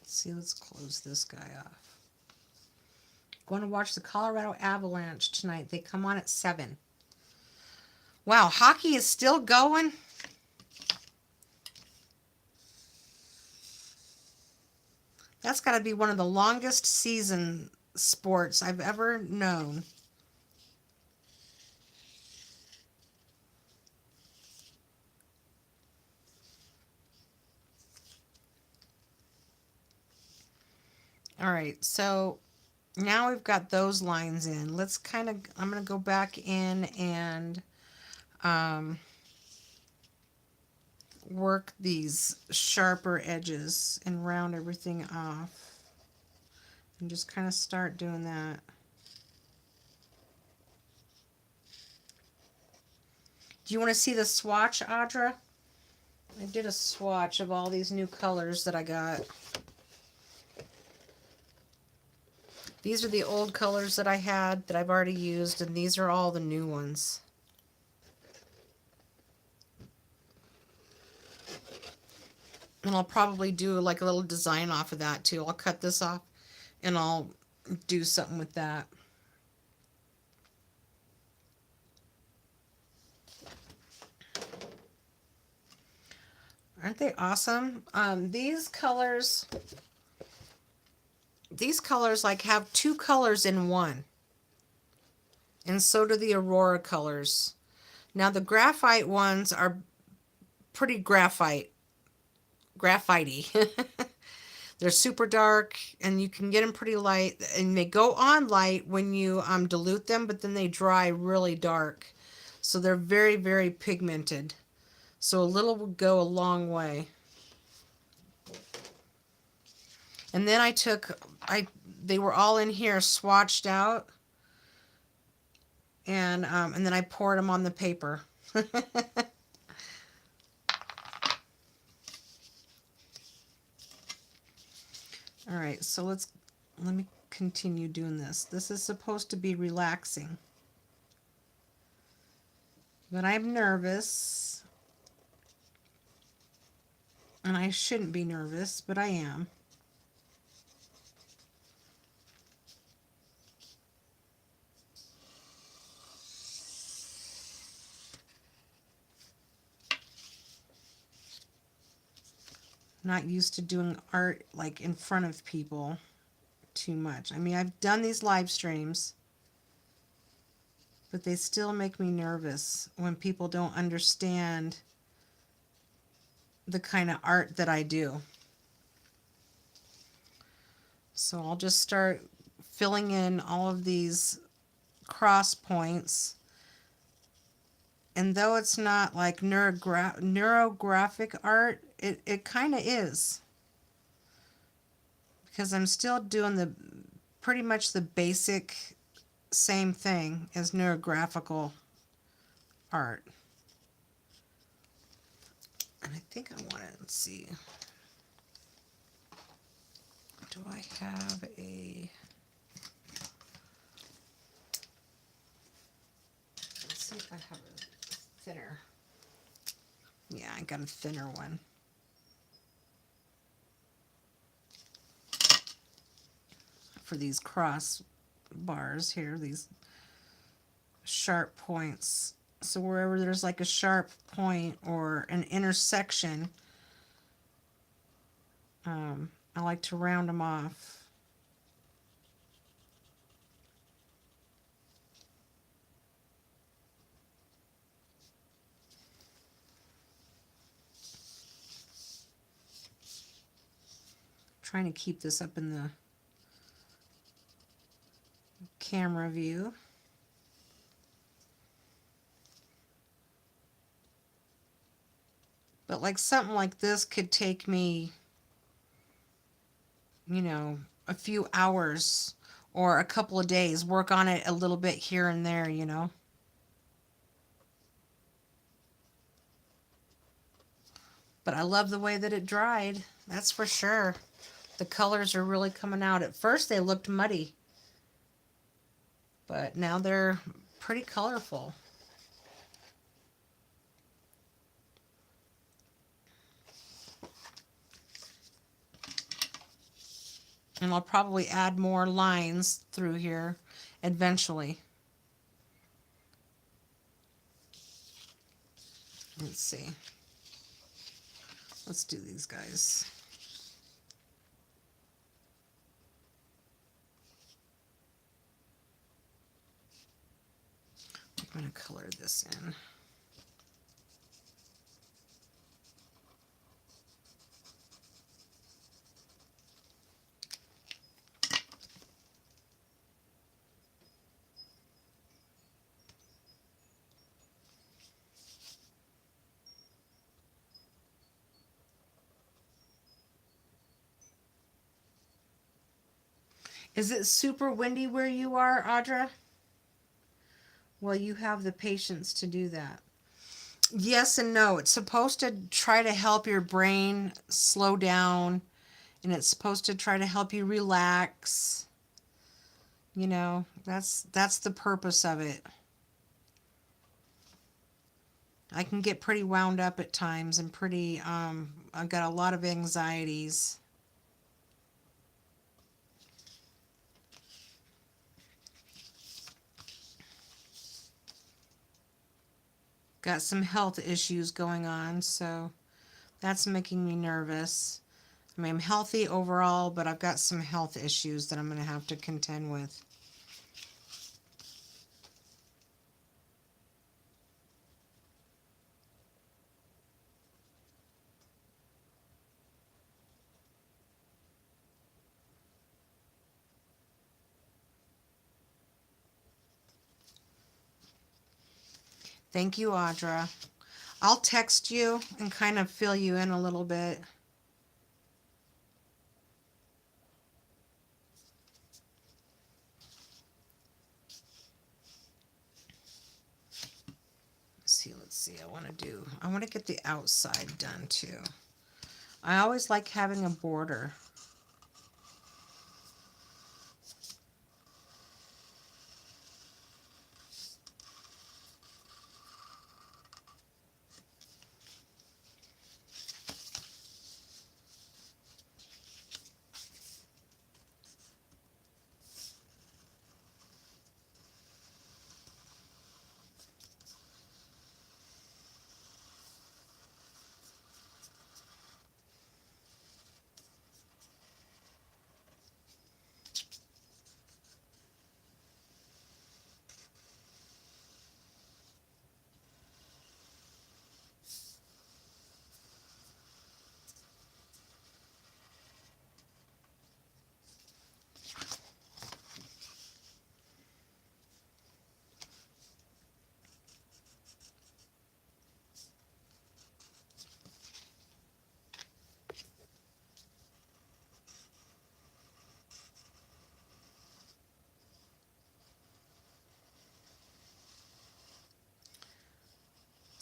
Let's see, let's close this guy off. Going to watch the Colorado Avalanche tonight. They come on at 7. Wow, hockey is still going. That's got to be one of the longest season sports I've ever known. All right, so now we've got those lines in. Let's kind of, I'm going to go back in and work these sharper edges and round everything off. And just kind of start doing that. Do you want to see the swatch, Audra? I did a swatch of all these new colors that I got. These are the old colors that I had that I've already used, and these are all the new ones. And I'll probably do like a little design off of that too. I'll cut this off and I'll do something with that. Aren't they awesome? These colors like have 2 colors in one. And so do the Aurora colors. Now the graphite ones are pretty graphite-y. They're super dark and you can get them pretty light, and they go on light when you dilute them, but then they dry really dark. So they're very, very pigmented. So a little would go a long way. And then they were all in here swatched out. And then I poured them on the paper. All right, so let me continue doing this. This is supposed to be relaxing. But I'm nervous. And I shouldn't be nervous, but I am. Not used to doing art like in front of people too much. I mean, I've done these live streams, but they still make me nervous when people don't understand the kind of art that I do. So I'll just start filling in all of these cross points. And though it's not like neurographic art, it kind of is. Because I'm still doing pretty much the basic same thing as neurographical art. And I think I want to, let's see. Do I have a... Let's see if I have a thinner. Yeah, I got a thinner one. For these cross bars here, these sharp points. So wherever there's like a sharp point or an intersection, I like to round them off. Trying to keep this up in the camera view. But like something like this could take me you know, a few hours or a couple of days, work on it a little bit here and there, you know. But I love the way that it dried. That's for sure. The colors are really coming out. At first they looked muddy, but now they're pretty colorful. And I'll probably add more lines through here eventually. Let's see. Let's do these guys. I'm going to color this in. Is it super windy where you are, Audra? Well, you have the patience to do that. Yes and no. It's supposed to try to help your brain slow down, and it's supposed to try to help you relax. You know, that's the purpose of it. I can get pretty wound up at times and pretty I've got a lot of anxieties. Got some health issues going on, so that's making me nervous. I mean, I'm healthy overall, but I've got some health issues that I'm going to have to contend with. Thank you, Audra. I'll text you and kind of fill you in a little bit. Let's see. I want to get the outside done too. I always like having a border.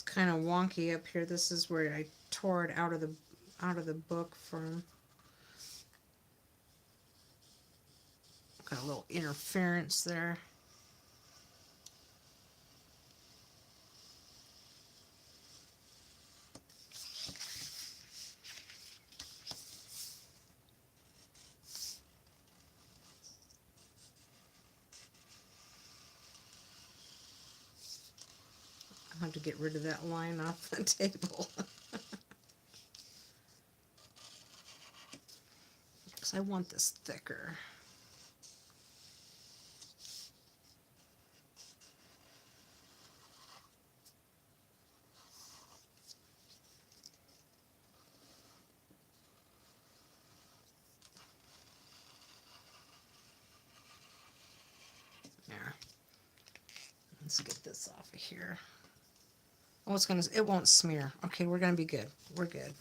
Kind of wonky up here. This is where I tore it out of the book from. Got a little interference there. I'll have to get rid of that line off the table. Because I want this thicker. There. Let's get this off of here. Oh, it won't smear. Okay, we're gonna be good. We're good.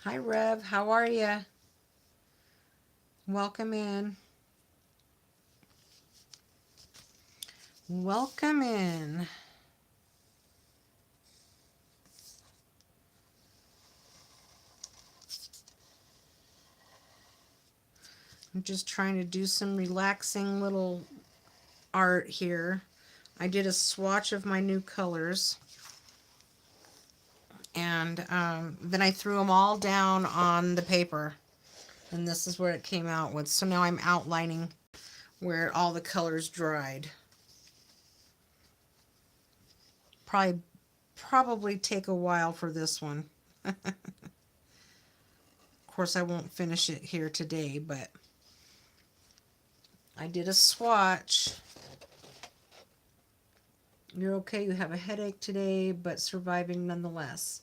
Hi, Rev. How are you? Welcome in. Welcome in. I'm just trying to do some relaxing little art here. I did a swatch of my new colors. And then I threw them all down on the paper. And this is where it came out with. So now I'm outlining where all the colors dried. Probably take a while for this one. Of course, I won't finish it here today, but I did a swatch. You're okay, you have a headache today, but surviving nonetheless.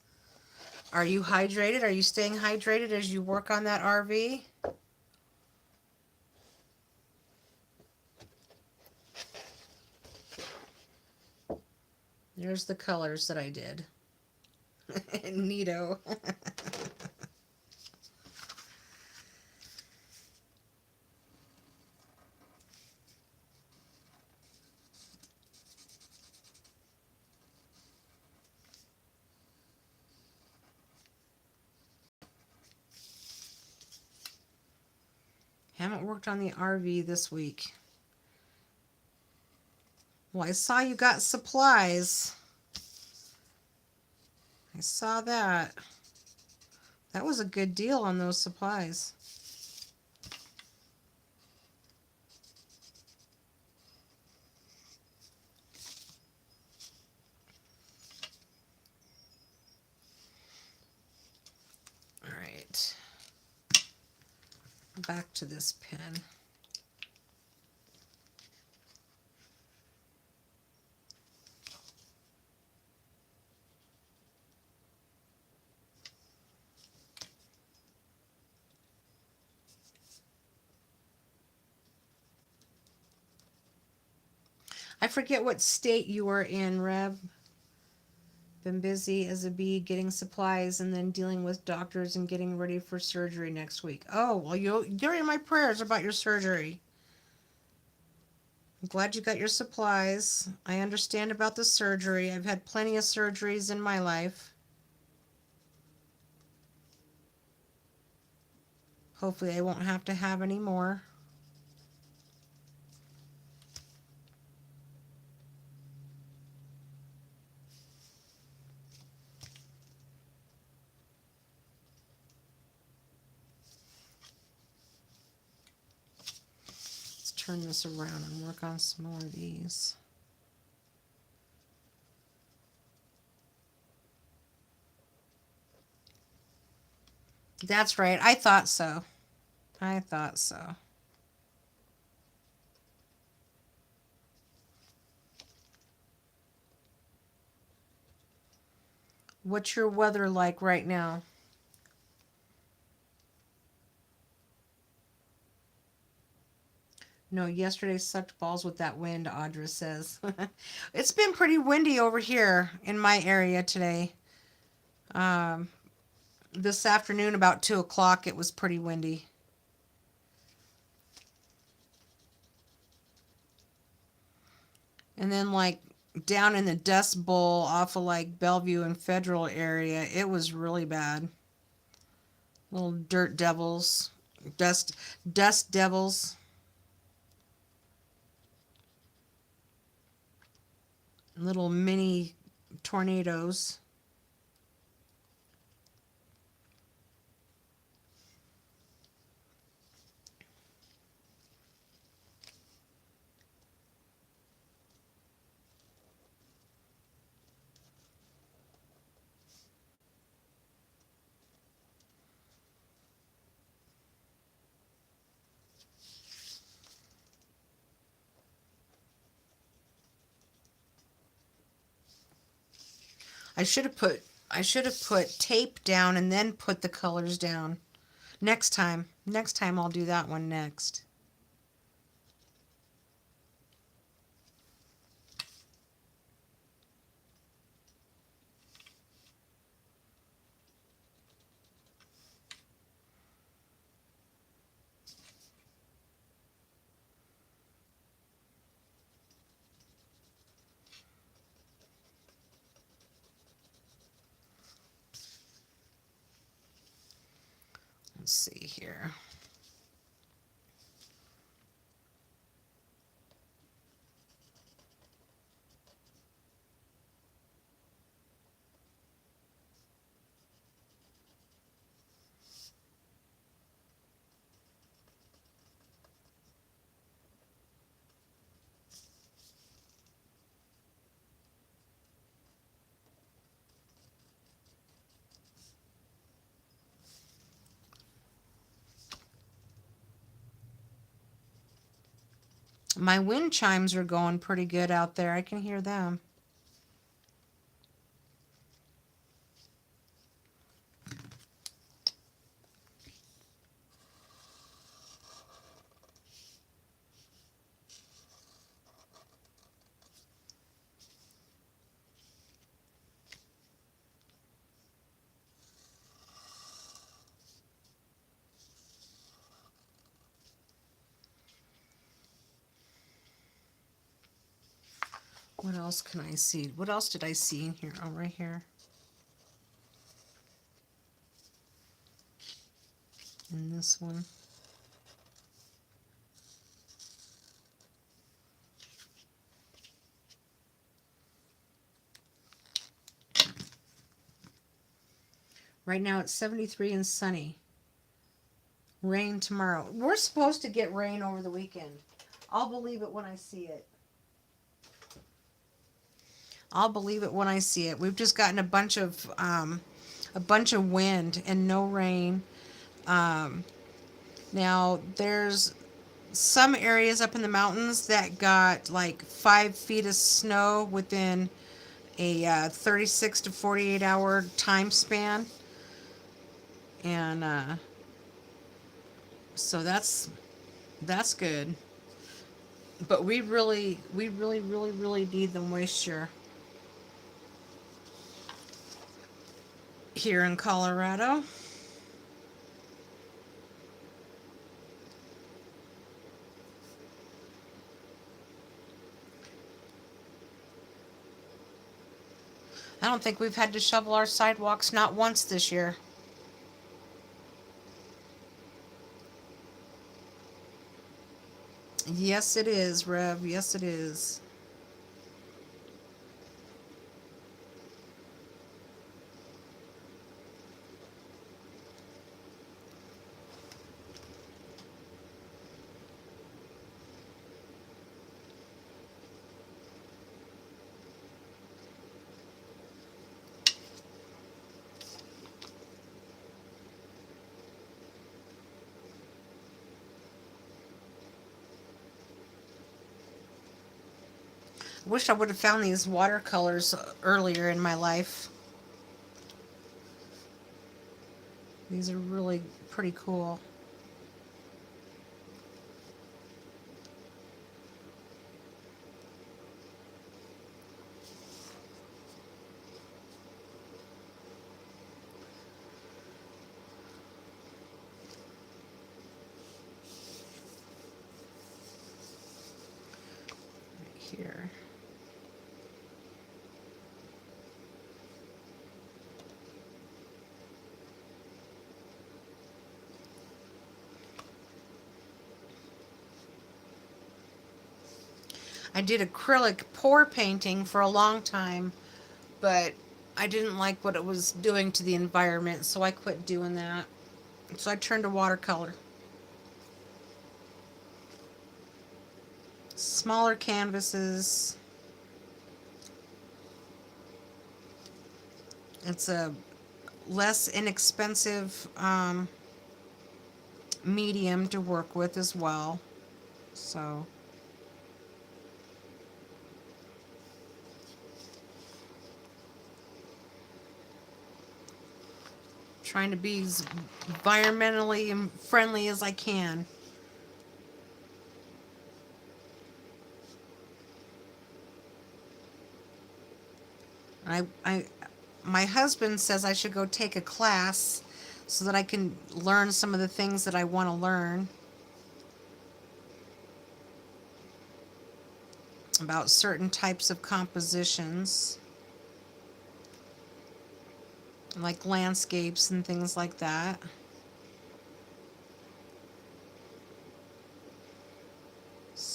Are you hydrated? Are you staying hydrated as you work on that RV? There's the colors that I did. Neato. Haven't worked on the RV this week. Well, I saw you got supplies. I saw that. That was a good deal on those supplies. All right. Back to this pen. I forget what state you were in, Reb. Been busy as a bee getting supplies and then dealing with doctors and getting ready for surgery next week. Oh, well, you're in my prayers about your surgery. I'm glad you got your supplies. I understand about the surgery. I've had plenty of surgeries in my life. Hopefully I won't have to have any more. Let's turn this around and work on some more of these. That's right. I thought so. I thought so. What's your weather like right now? No, yesterday sucked balls with that wind, Audra says. It's been pretty windy over here in my area today. Um, this afternoon, about 2 o'clock, it was pretty windy. And then, like, down in the Dust Bowl off of, like, Bellevue and Federal area, it was really bad. Little dirt devils. Dust devils. Little mini tornadoes. I should have put tape down and then put the colors down. Next time I'll do that one next. Let's see here. My wind chimes are going pretty good out there. I can hear them. What else can I see? What else did I see in here? Oh, right here. And this one. Right now it's 73 and sunny. Rain tomorrow. We're supposed to get rain over the weekend. I'll believe it when I see it. I'll believe it when I see it. We've just gotten a bunch of wind and no rain. Now there's some areas up in the mountains that got like 5 feet of snow within a 36 to 48 hour time span, and so that's good. But we really need the moisture here in Colorado. I don't think we've had to shovel our sidewalks not once this year. Yes, it is, Rev. Yes, it is. Wish I would have found these watercolors earlier in my life. These are really pretty cool. Right here. I did acrylic pour painting for a long time, but I didn't like what it was doing to the environment, so I quit doing that. So I turned to watercolor. Smaller canvases. It's a less inexpensive medium to work with as well. So trying to be as environmentally friendly as I can. My husband says I should go take a class so that I can learn some of the things that I want to learn about certain types of compositions, like landscapes and things like that.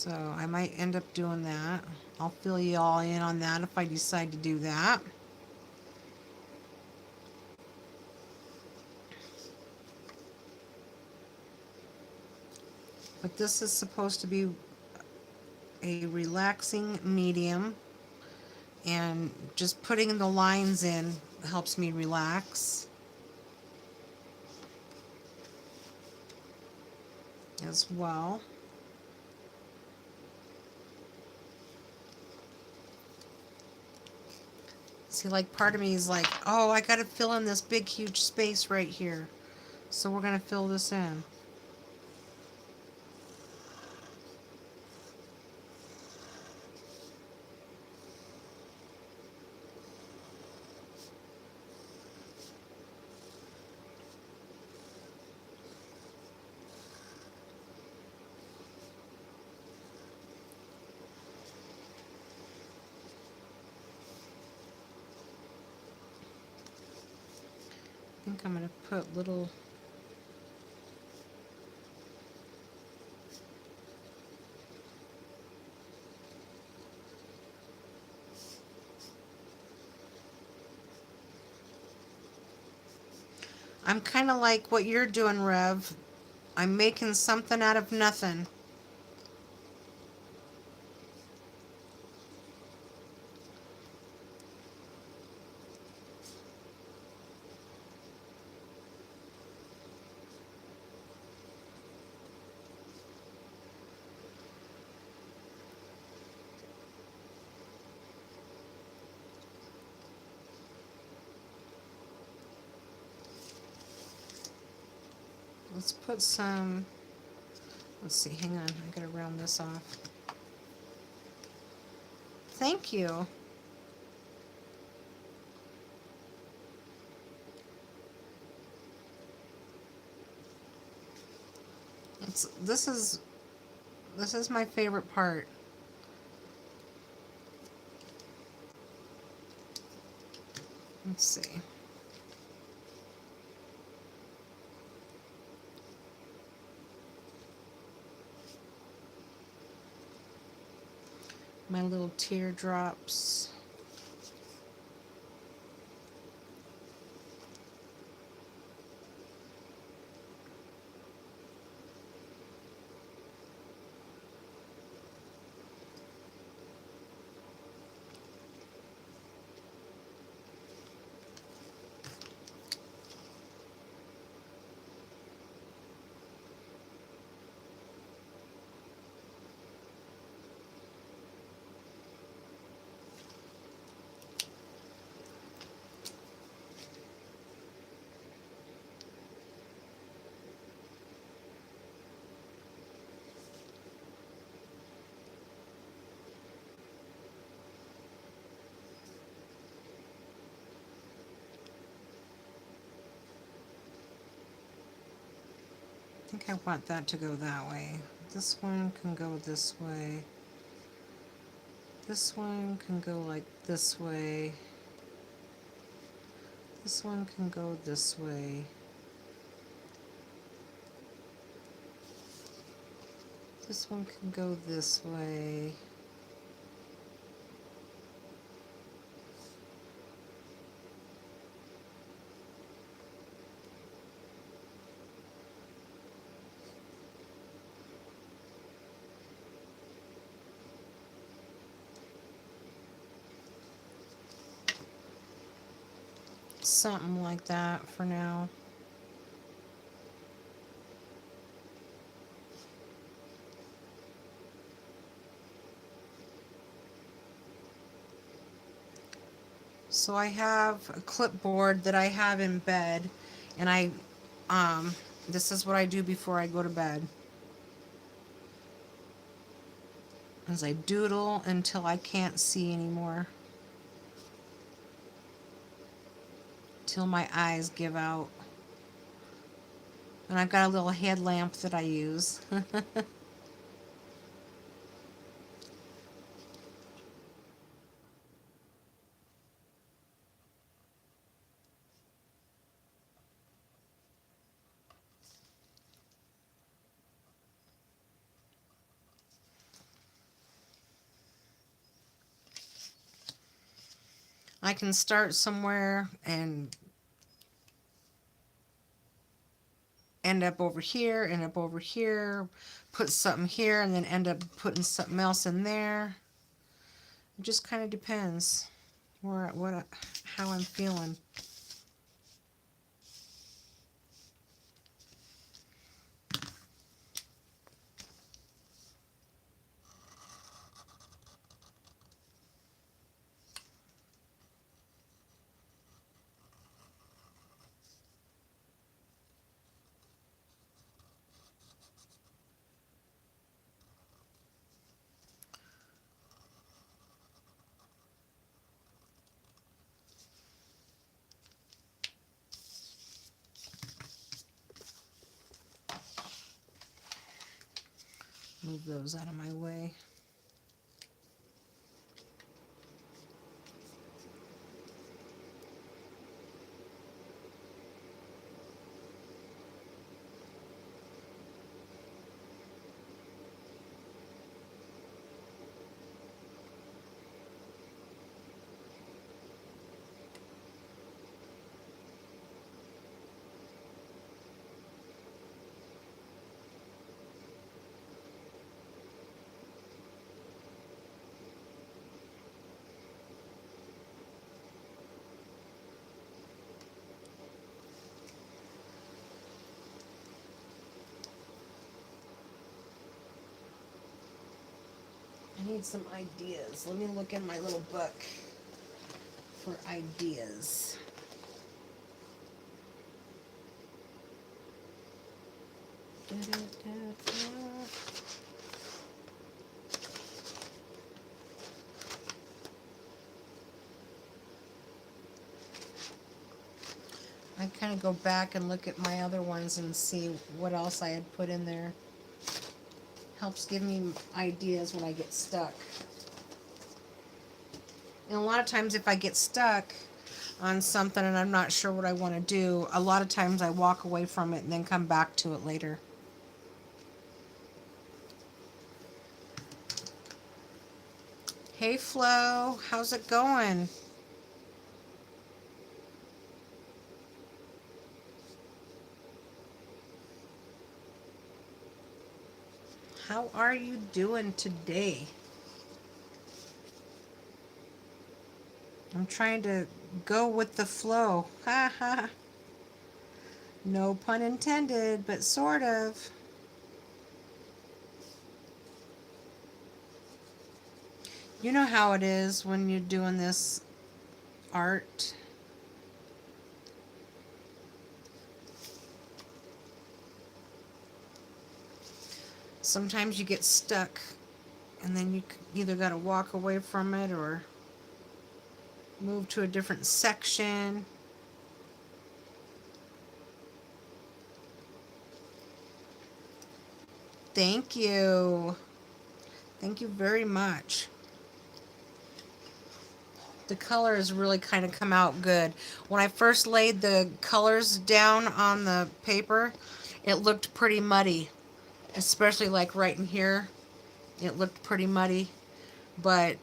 So I might end up doing that. I'll fill you all in on that if I decide to do that. But this is supposed to be a relaxing medium, and just putting the lines in helps me relax as well. See, like, part of me is like, oh, I gotta fill in this big huge space right here, so we're gonna fill this in. I think I'm gonna put little I'm kind of like what you're doing, Rev. I'm making something out of nothing. Let's put some, let's see, hang on, I gotta round this off. Thank you. It's, this is my favorite part. Let's see. My little teardrops. I think I want that to go that way. This one can go this way. This one can go like this way. This one can go this way. This one can go this way. Something like that for now. So I have a clipboard that I have in bed, and this is what I do before I go to bed. As I doodle until I can't see anymore. Till my eyes give out. And I've got a little headlamp that I use. I can start somewhere and end up over here, put something here, and then end up putting something else in there. It just kind of depends how I'm feeling. Move those out of my way. I need some ideas. Let me look in my little book for ideas. Da, da, da, da. I kind of go back and look at my other ones and see what else I had put in there. Helps give me ideas when I get stuck. And a lot of times if I get stuck on something and I'm not sure what I want to do, a lot of times I walk away from it and then come back to it later. Hey Flo, how's it going? How are you doing today? I'm trying to go with the flow. Ha ha. No pun intended, but sort of. You know how it is when you're doing this art. Sometimes you get stuck and then you either got to walk away from it or move to a different section. Thank you. Thank you very much. The colors really kind of come out good. When I first laid the colors down on the paper, it looked pretty muddy. Especially like right in here. It looked pretty muddy. But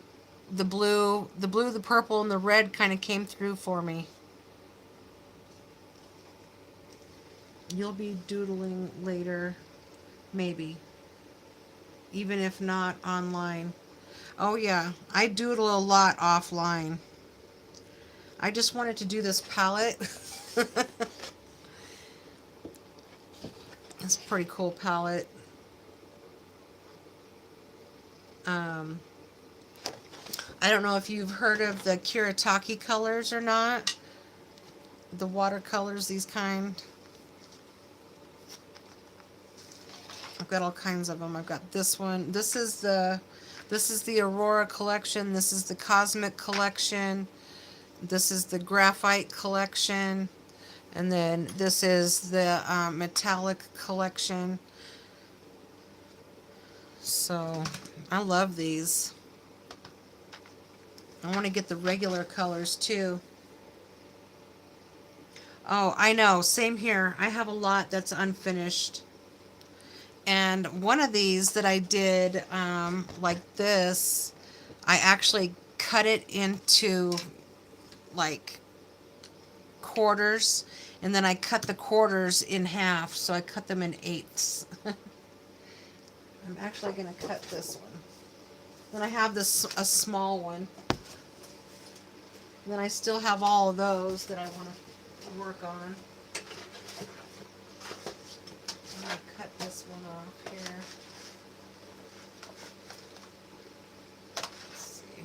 the blue, the purple, and the red kind of came through for me. You'll be doodling later, maybe. Even if not online. Oh yeah, I doodle a lot offline. I just wanted to do this palette. It's a pretty cool palette. I don't know if you've heard of the Kuretake colors or not. The watercolors, these kind. I've got all kinds of them. I've got this one. This is the Aurora collection. This is the Cosmic collection. This is the Graphite collection. And then this is the Metallic collection. So, I love these. I want to get the regular colors too. Oh, I know. Same here. I have a lot that's unfinished. And one of these that I did like this, I actually cut it into like quarters, and then I cut the quarters in half, so I cut them in eighths. I'm actually going to cut this one. Then I have this a small one. And then I still have all of those that I want to work on. I'm going to cut this one off here. Let's see.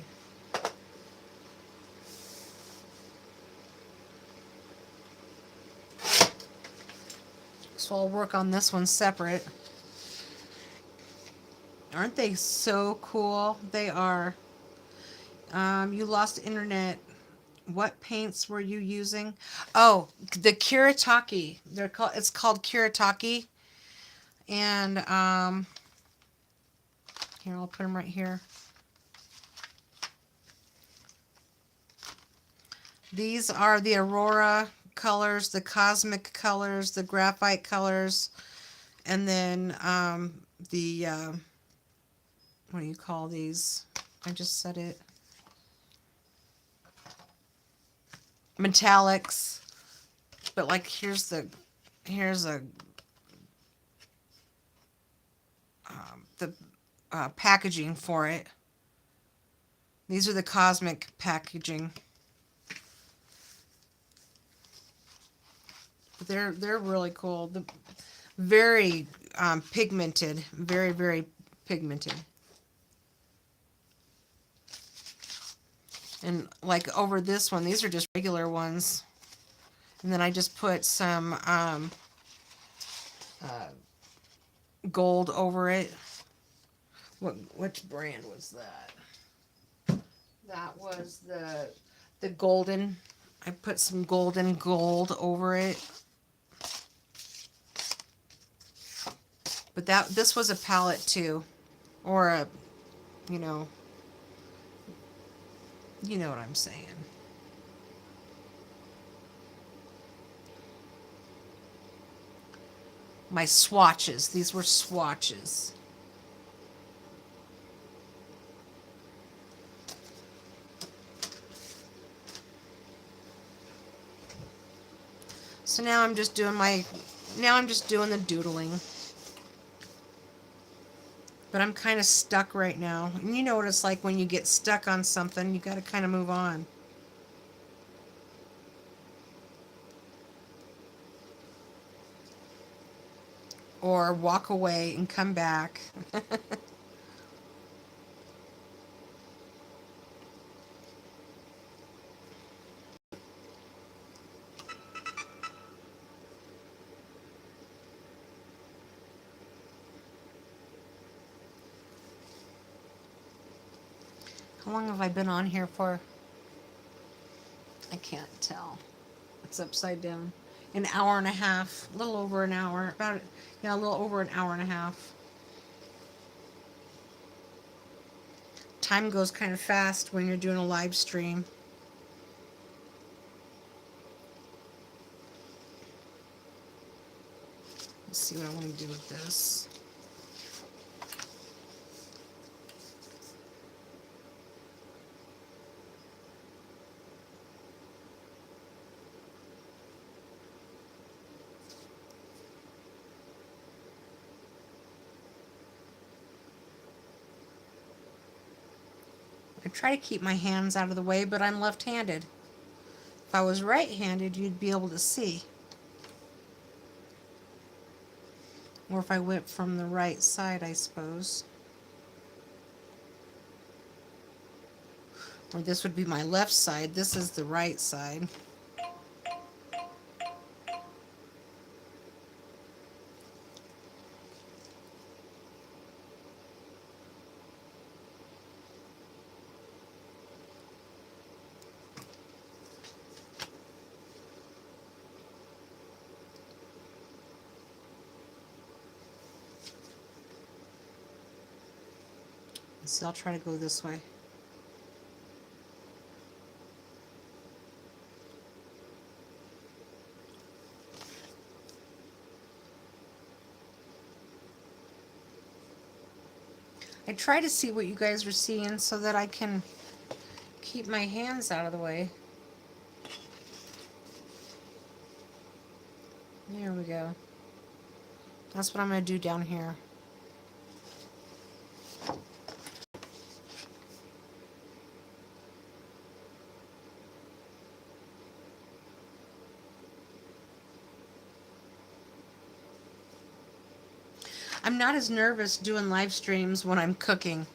So I'll work on this one separate. Aren't they so cool? They are. You lost internet. What paints were you using? Oh, the Kiritaki. It's called Kiritaki. And here, I'll put them right here. These are the Aurora colors, the Cosmic colors, the Graphite colors, and then the what do you call these? I just said it. Metallics. But like here's a the packaging for it. These are the Cosmic packaging. But they're really cool. Very pigmented. Very, very pigmented. And like over this one, these are just regular ones. And then I just put some gold over it. Which brand was that? That was the golden. I put some golden gold over it. But this was a palette too, or a, you know what I'm saying. My swatches. These were swatches. So now I'm just doing the doodling. But I'm kind of stuck right now. And you know what it's like when you get stuck on something, you got to kind of move on. Or walk away and come back. How long have I been on here for? I can't tell. It's upside down. An hour and a half. A little over an hour. A little over an hour and a half. Time goes kind of fast when you're doing a live stream. Let's see what I want to do with this. I try to keep my hands out of the way, but I'm left-handed. If I was right-handed, you'd be able to see. Or if I went from the right side, I suppose. Or this would be my left side. This is the right side. So I'll try to go this way. I try to see what you guys are seeing so that I can keep my hands out of the way. There we go. That's what I'm going to do down here. I'm not as nervous doing live streams when I'm cooking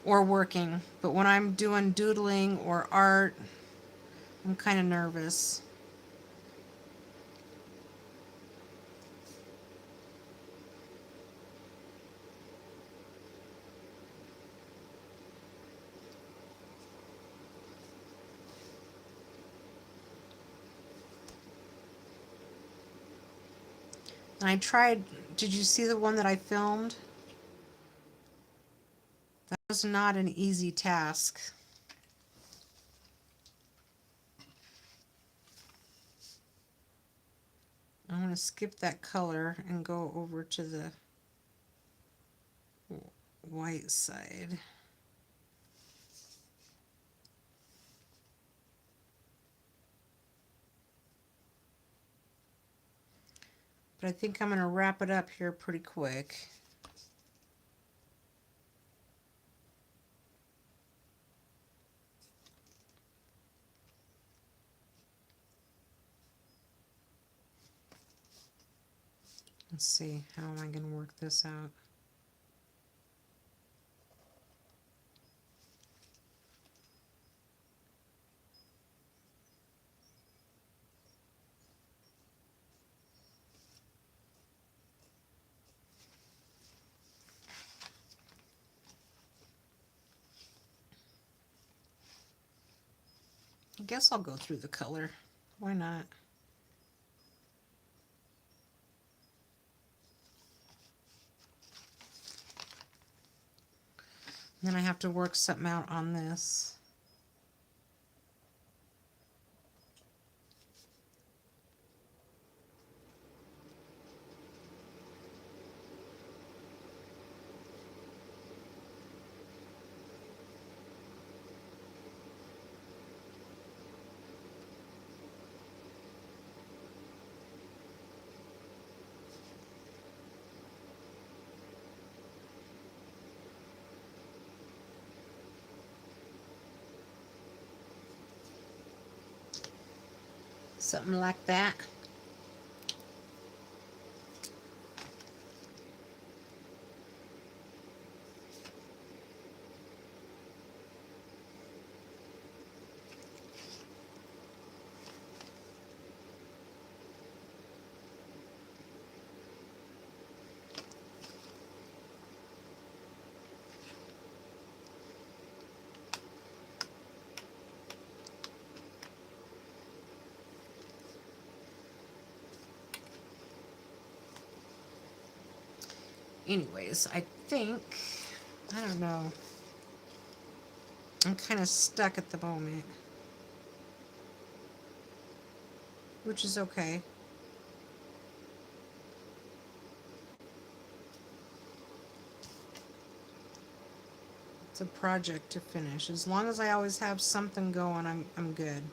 or working, but when I'm doing doodling or art, I'm kind of nervous. And I tried, did you see the one that I filmed? That was not an easy task. I'm going to skip that color and go over to the white side. But I think I'm going to wrap it up here pretty quick. Let's see, how am I going to work this out? I guess I'll go through the color. Why not? Then I have to work something out on this. Something like that. Anyways, I think, I don't know. I'm kind of stuck at the moment, which is okay. It's a project to finish. As long as I always have something going, I'm good.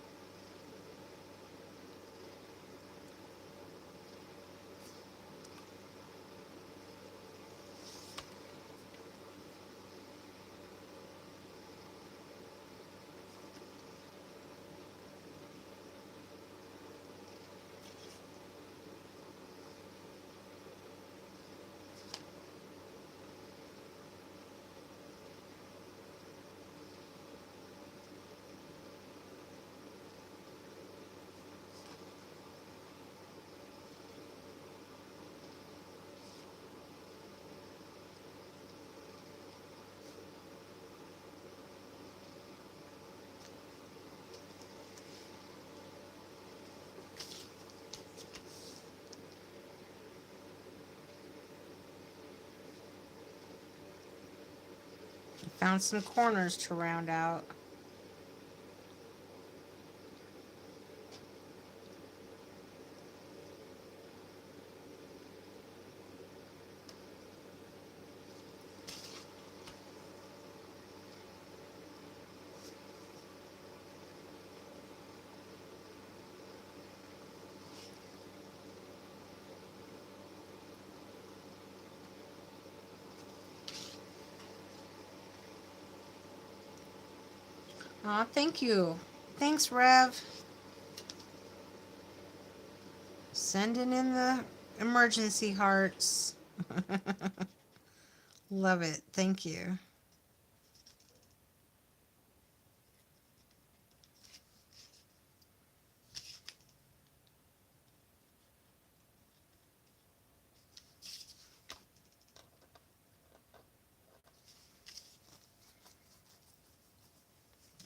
Found some corners to round out. Aw, thank you. Thanks, Rev. Sending in the emergency hearts. Love it. Thank you.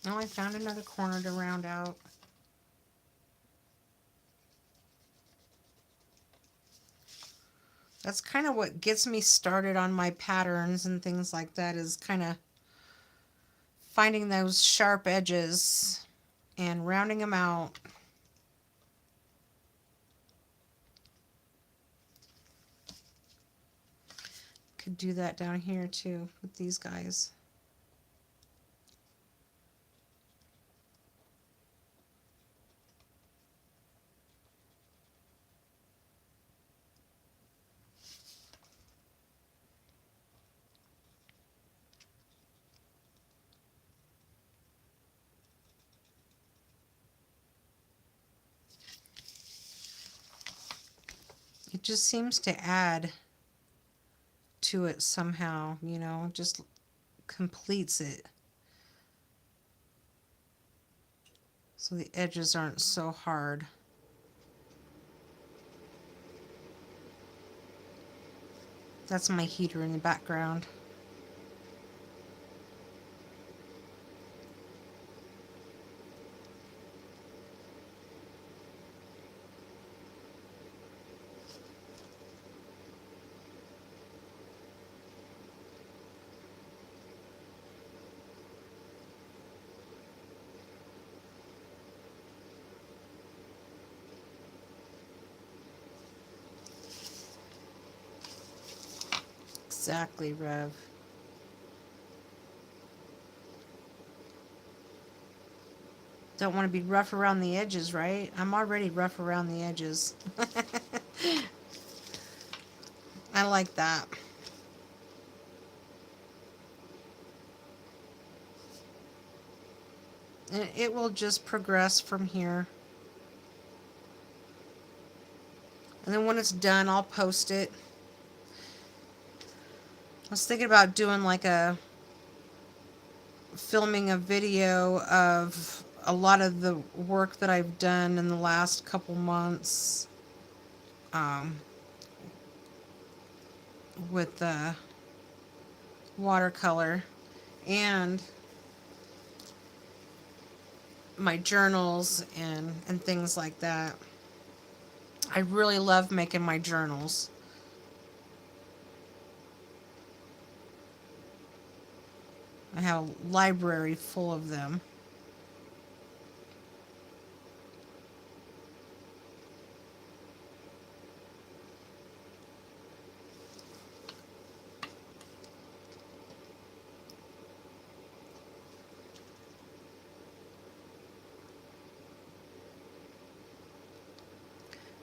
Oh, I found another corner to round out. That's kind of what gets me started on my patterns and things like that, is kind of finding those sharp edges and rounding them out. Could do that down here too with these guys. It just seems to add to it somehow, you know, just completes it. So the edges aren't so hard. That's my heater in the background. Exactly, Rev. Don't want to be rough around the edges, right? I'm already rough around the edges. I like that. And it will just progress from here. And then when it's done, I'll post it. I was thinking about doing like filming a video of a lot of the work that I've done in the last couple months with the watercolor and my journals and things like that. I really love making my journals. I have a library full of them.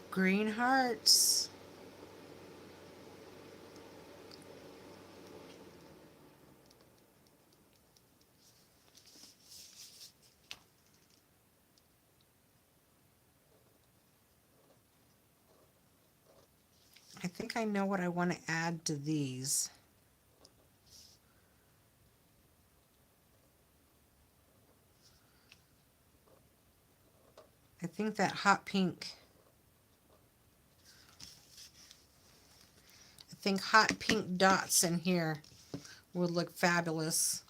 Green hearts. I think I know what I want to add to these. I think that hot pink. I think hot pink dots in here would look fabulous.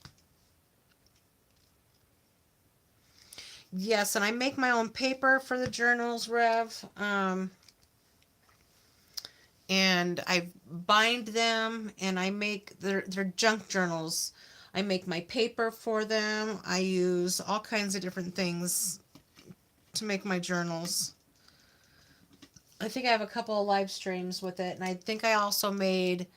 Yes, and I make my own paper for the journals, Rev. And I bind them, and I make their junk journals. I make my paper for them. I use all kinds of different things to make my journals. I think I have a couple of live streams with it, and I think I also made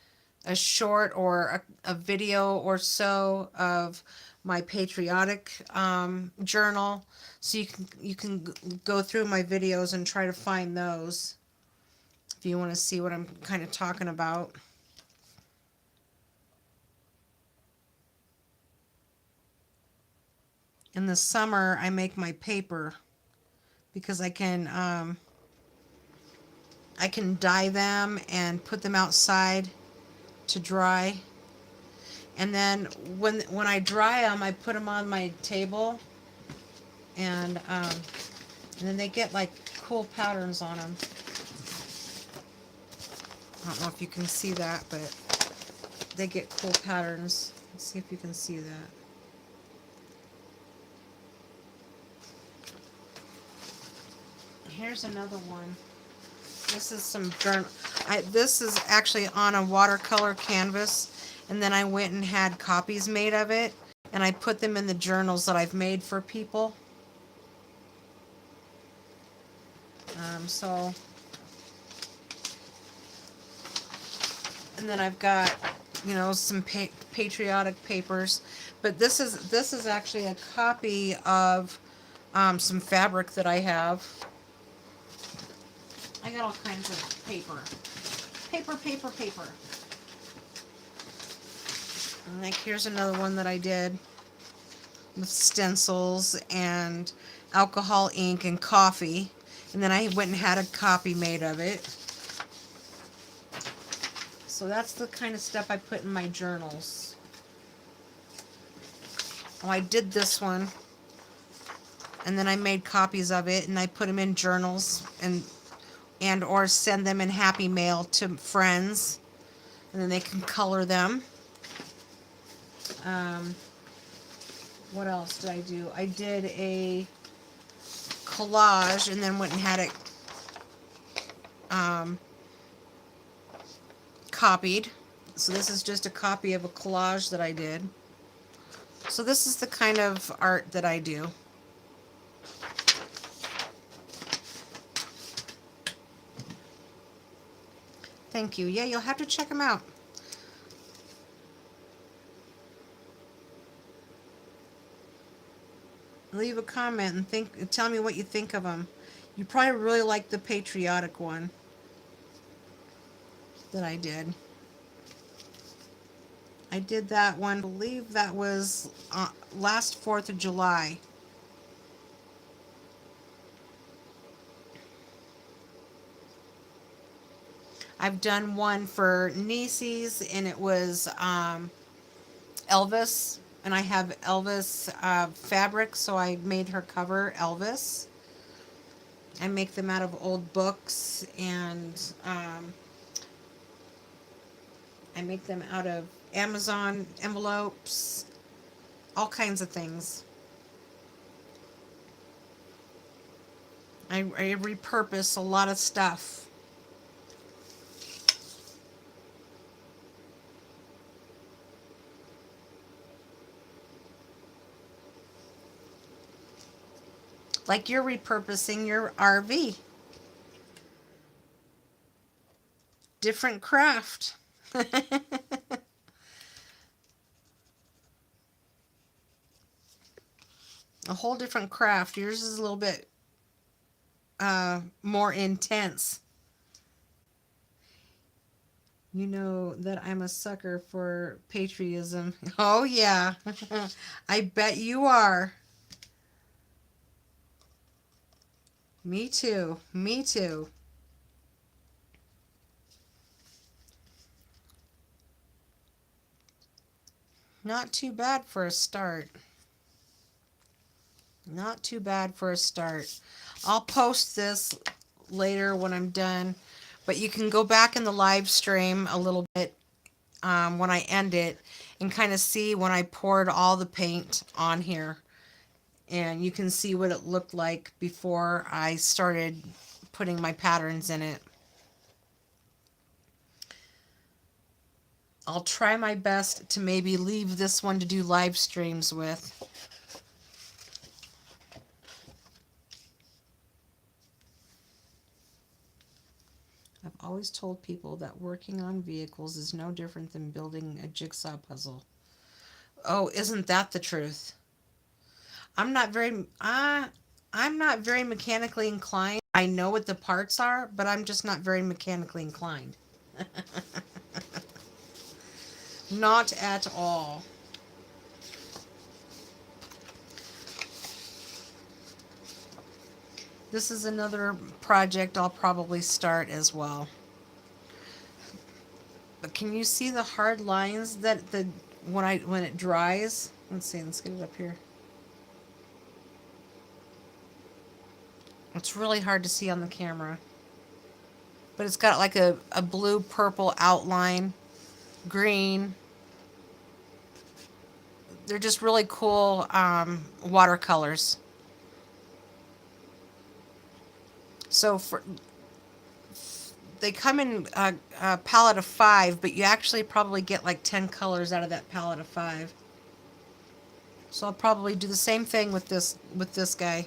a short or a video or so of my patriotic journal, so you can go through my videos and try to find those if you want to see what I'm kind of talking about. In the summer, I make my paper because I can dye them and put them outside to dry. And then when I dry them, I put them on my table, and then they get like cool patterns on them. I don't know if you can see that, but they get cool patterns. Let's see if you can see that. Here's another one. This is some journal. This is actually on a watercolor canvas, and then I went and had copies made of it, and I put them in the journals that I've made for people. So, and then I've got, some patriotic papers, but this is actually a copy of some fabric that I have. I got all kinds of paper. Paper. And like, here's another one that I did with stencils and alcohol ink and coffee. And then I went and had a copy made of it. So that's the kind of stuff I put in my journals. Oh, I did this one. And then I made copies of it and I put them in journals and or send them in Happy Mail to friends. And then they can color them. What else did I do? I did a collage and then went and had it copied. So this is just a copy of a collage that I did. So this is the kind of art that I do. Thank you. Yeah, you'll have to check them out. Leave a comment and tell me what you think of them. You probably really like the patriotic one that I did. I did that one, I believe that was last 4th of July. I've done one for Nieces, and it was Elvis, and I have Elvis fabric, so I made her cover Elvis. I make them out of old books, and I make them out of Amazon envelopes, all kinds of things. I repurpose a lot of stuff. Like you're repurposing your RV. Different craft. A whole different craft. Yours is a little bit more intense. You know that I'm a sucker for patriotism. Oh, yeah. I bet you are. Me too. Me too. Not too bad for a start. Not too bad for a start. I'll post this later when I'm done, but you can go back in the live stream a little bit when I end it and kind of see when I poured all the paint on here, and you can see what it looked like before I started putting my patterns in it. I'll try my best to maybe leave this one to do live streams with. I've always told people that working on vehicles is no different than building a jigsaw puzzle. Oh, isn't that the truth? I'm not very mechanically inclined. I know what the parts are, but I'm just not very mechanically inclined. Not at all. This is another project I'll probably start as well. But can you see the hard lines that when it dries? Let's see, let's get it up here. It's really hard to see on the camera. But it's got like a blue purple outline, green. They're just really cool watercolors. So they come in a palette of 5, but you actually probably get like 10 colors out of that palette of 5. So I'll probably do the same thing with this guy.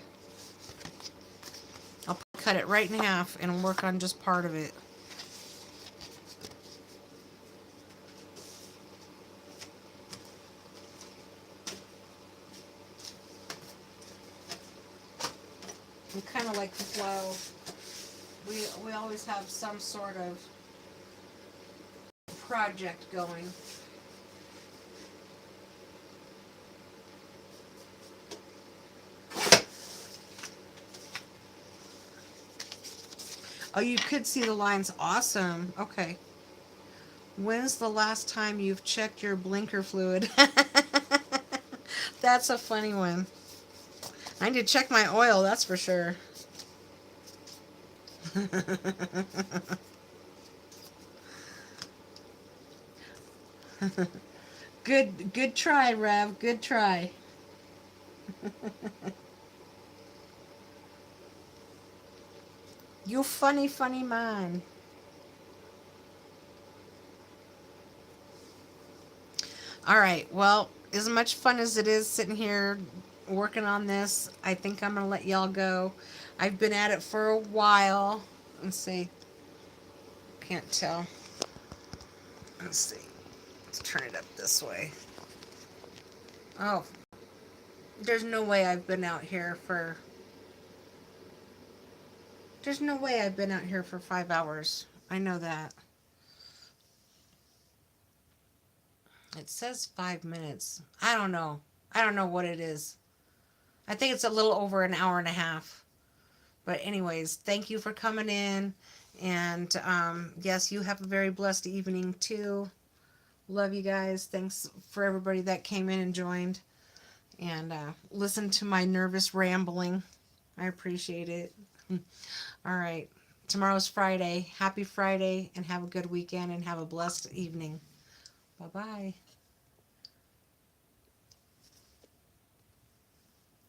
I'll cut it right in half and work on just part of it. And kind of like the flow, we always have some sort of project going. Oh, you could see the lines. Awesome. Okay. When's the last time you've checked your blinker fluid? That's a funny one. I need to check my oil, that's for sure. Good try, Rev. Good try. You funny, funny man. All right. Well, as much fun as it is sitting here working on this, I think I'm going to let y'all go. I've been at it for a while. Let's see. Can't tell. Let's see. Let's turn it up this way. Oh, there's no way I've been out here for... There's no way I've been out here for 5 hours. I know that. It says 5 minutes. I don't know. I don't know what it is. I think it's a little over an hour and a half. But anyways, thank you for coming in. And yes, you have a very blessed evening too. Love you guys. Thanks for everybody that came in and joined. And listened to my nervous rambling. I appreciate it. All right. Tomorrow's Friday. Happy Friday and have a good weekend and have a blessed evening. Bye-bye.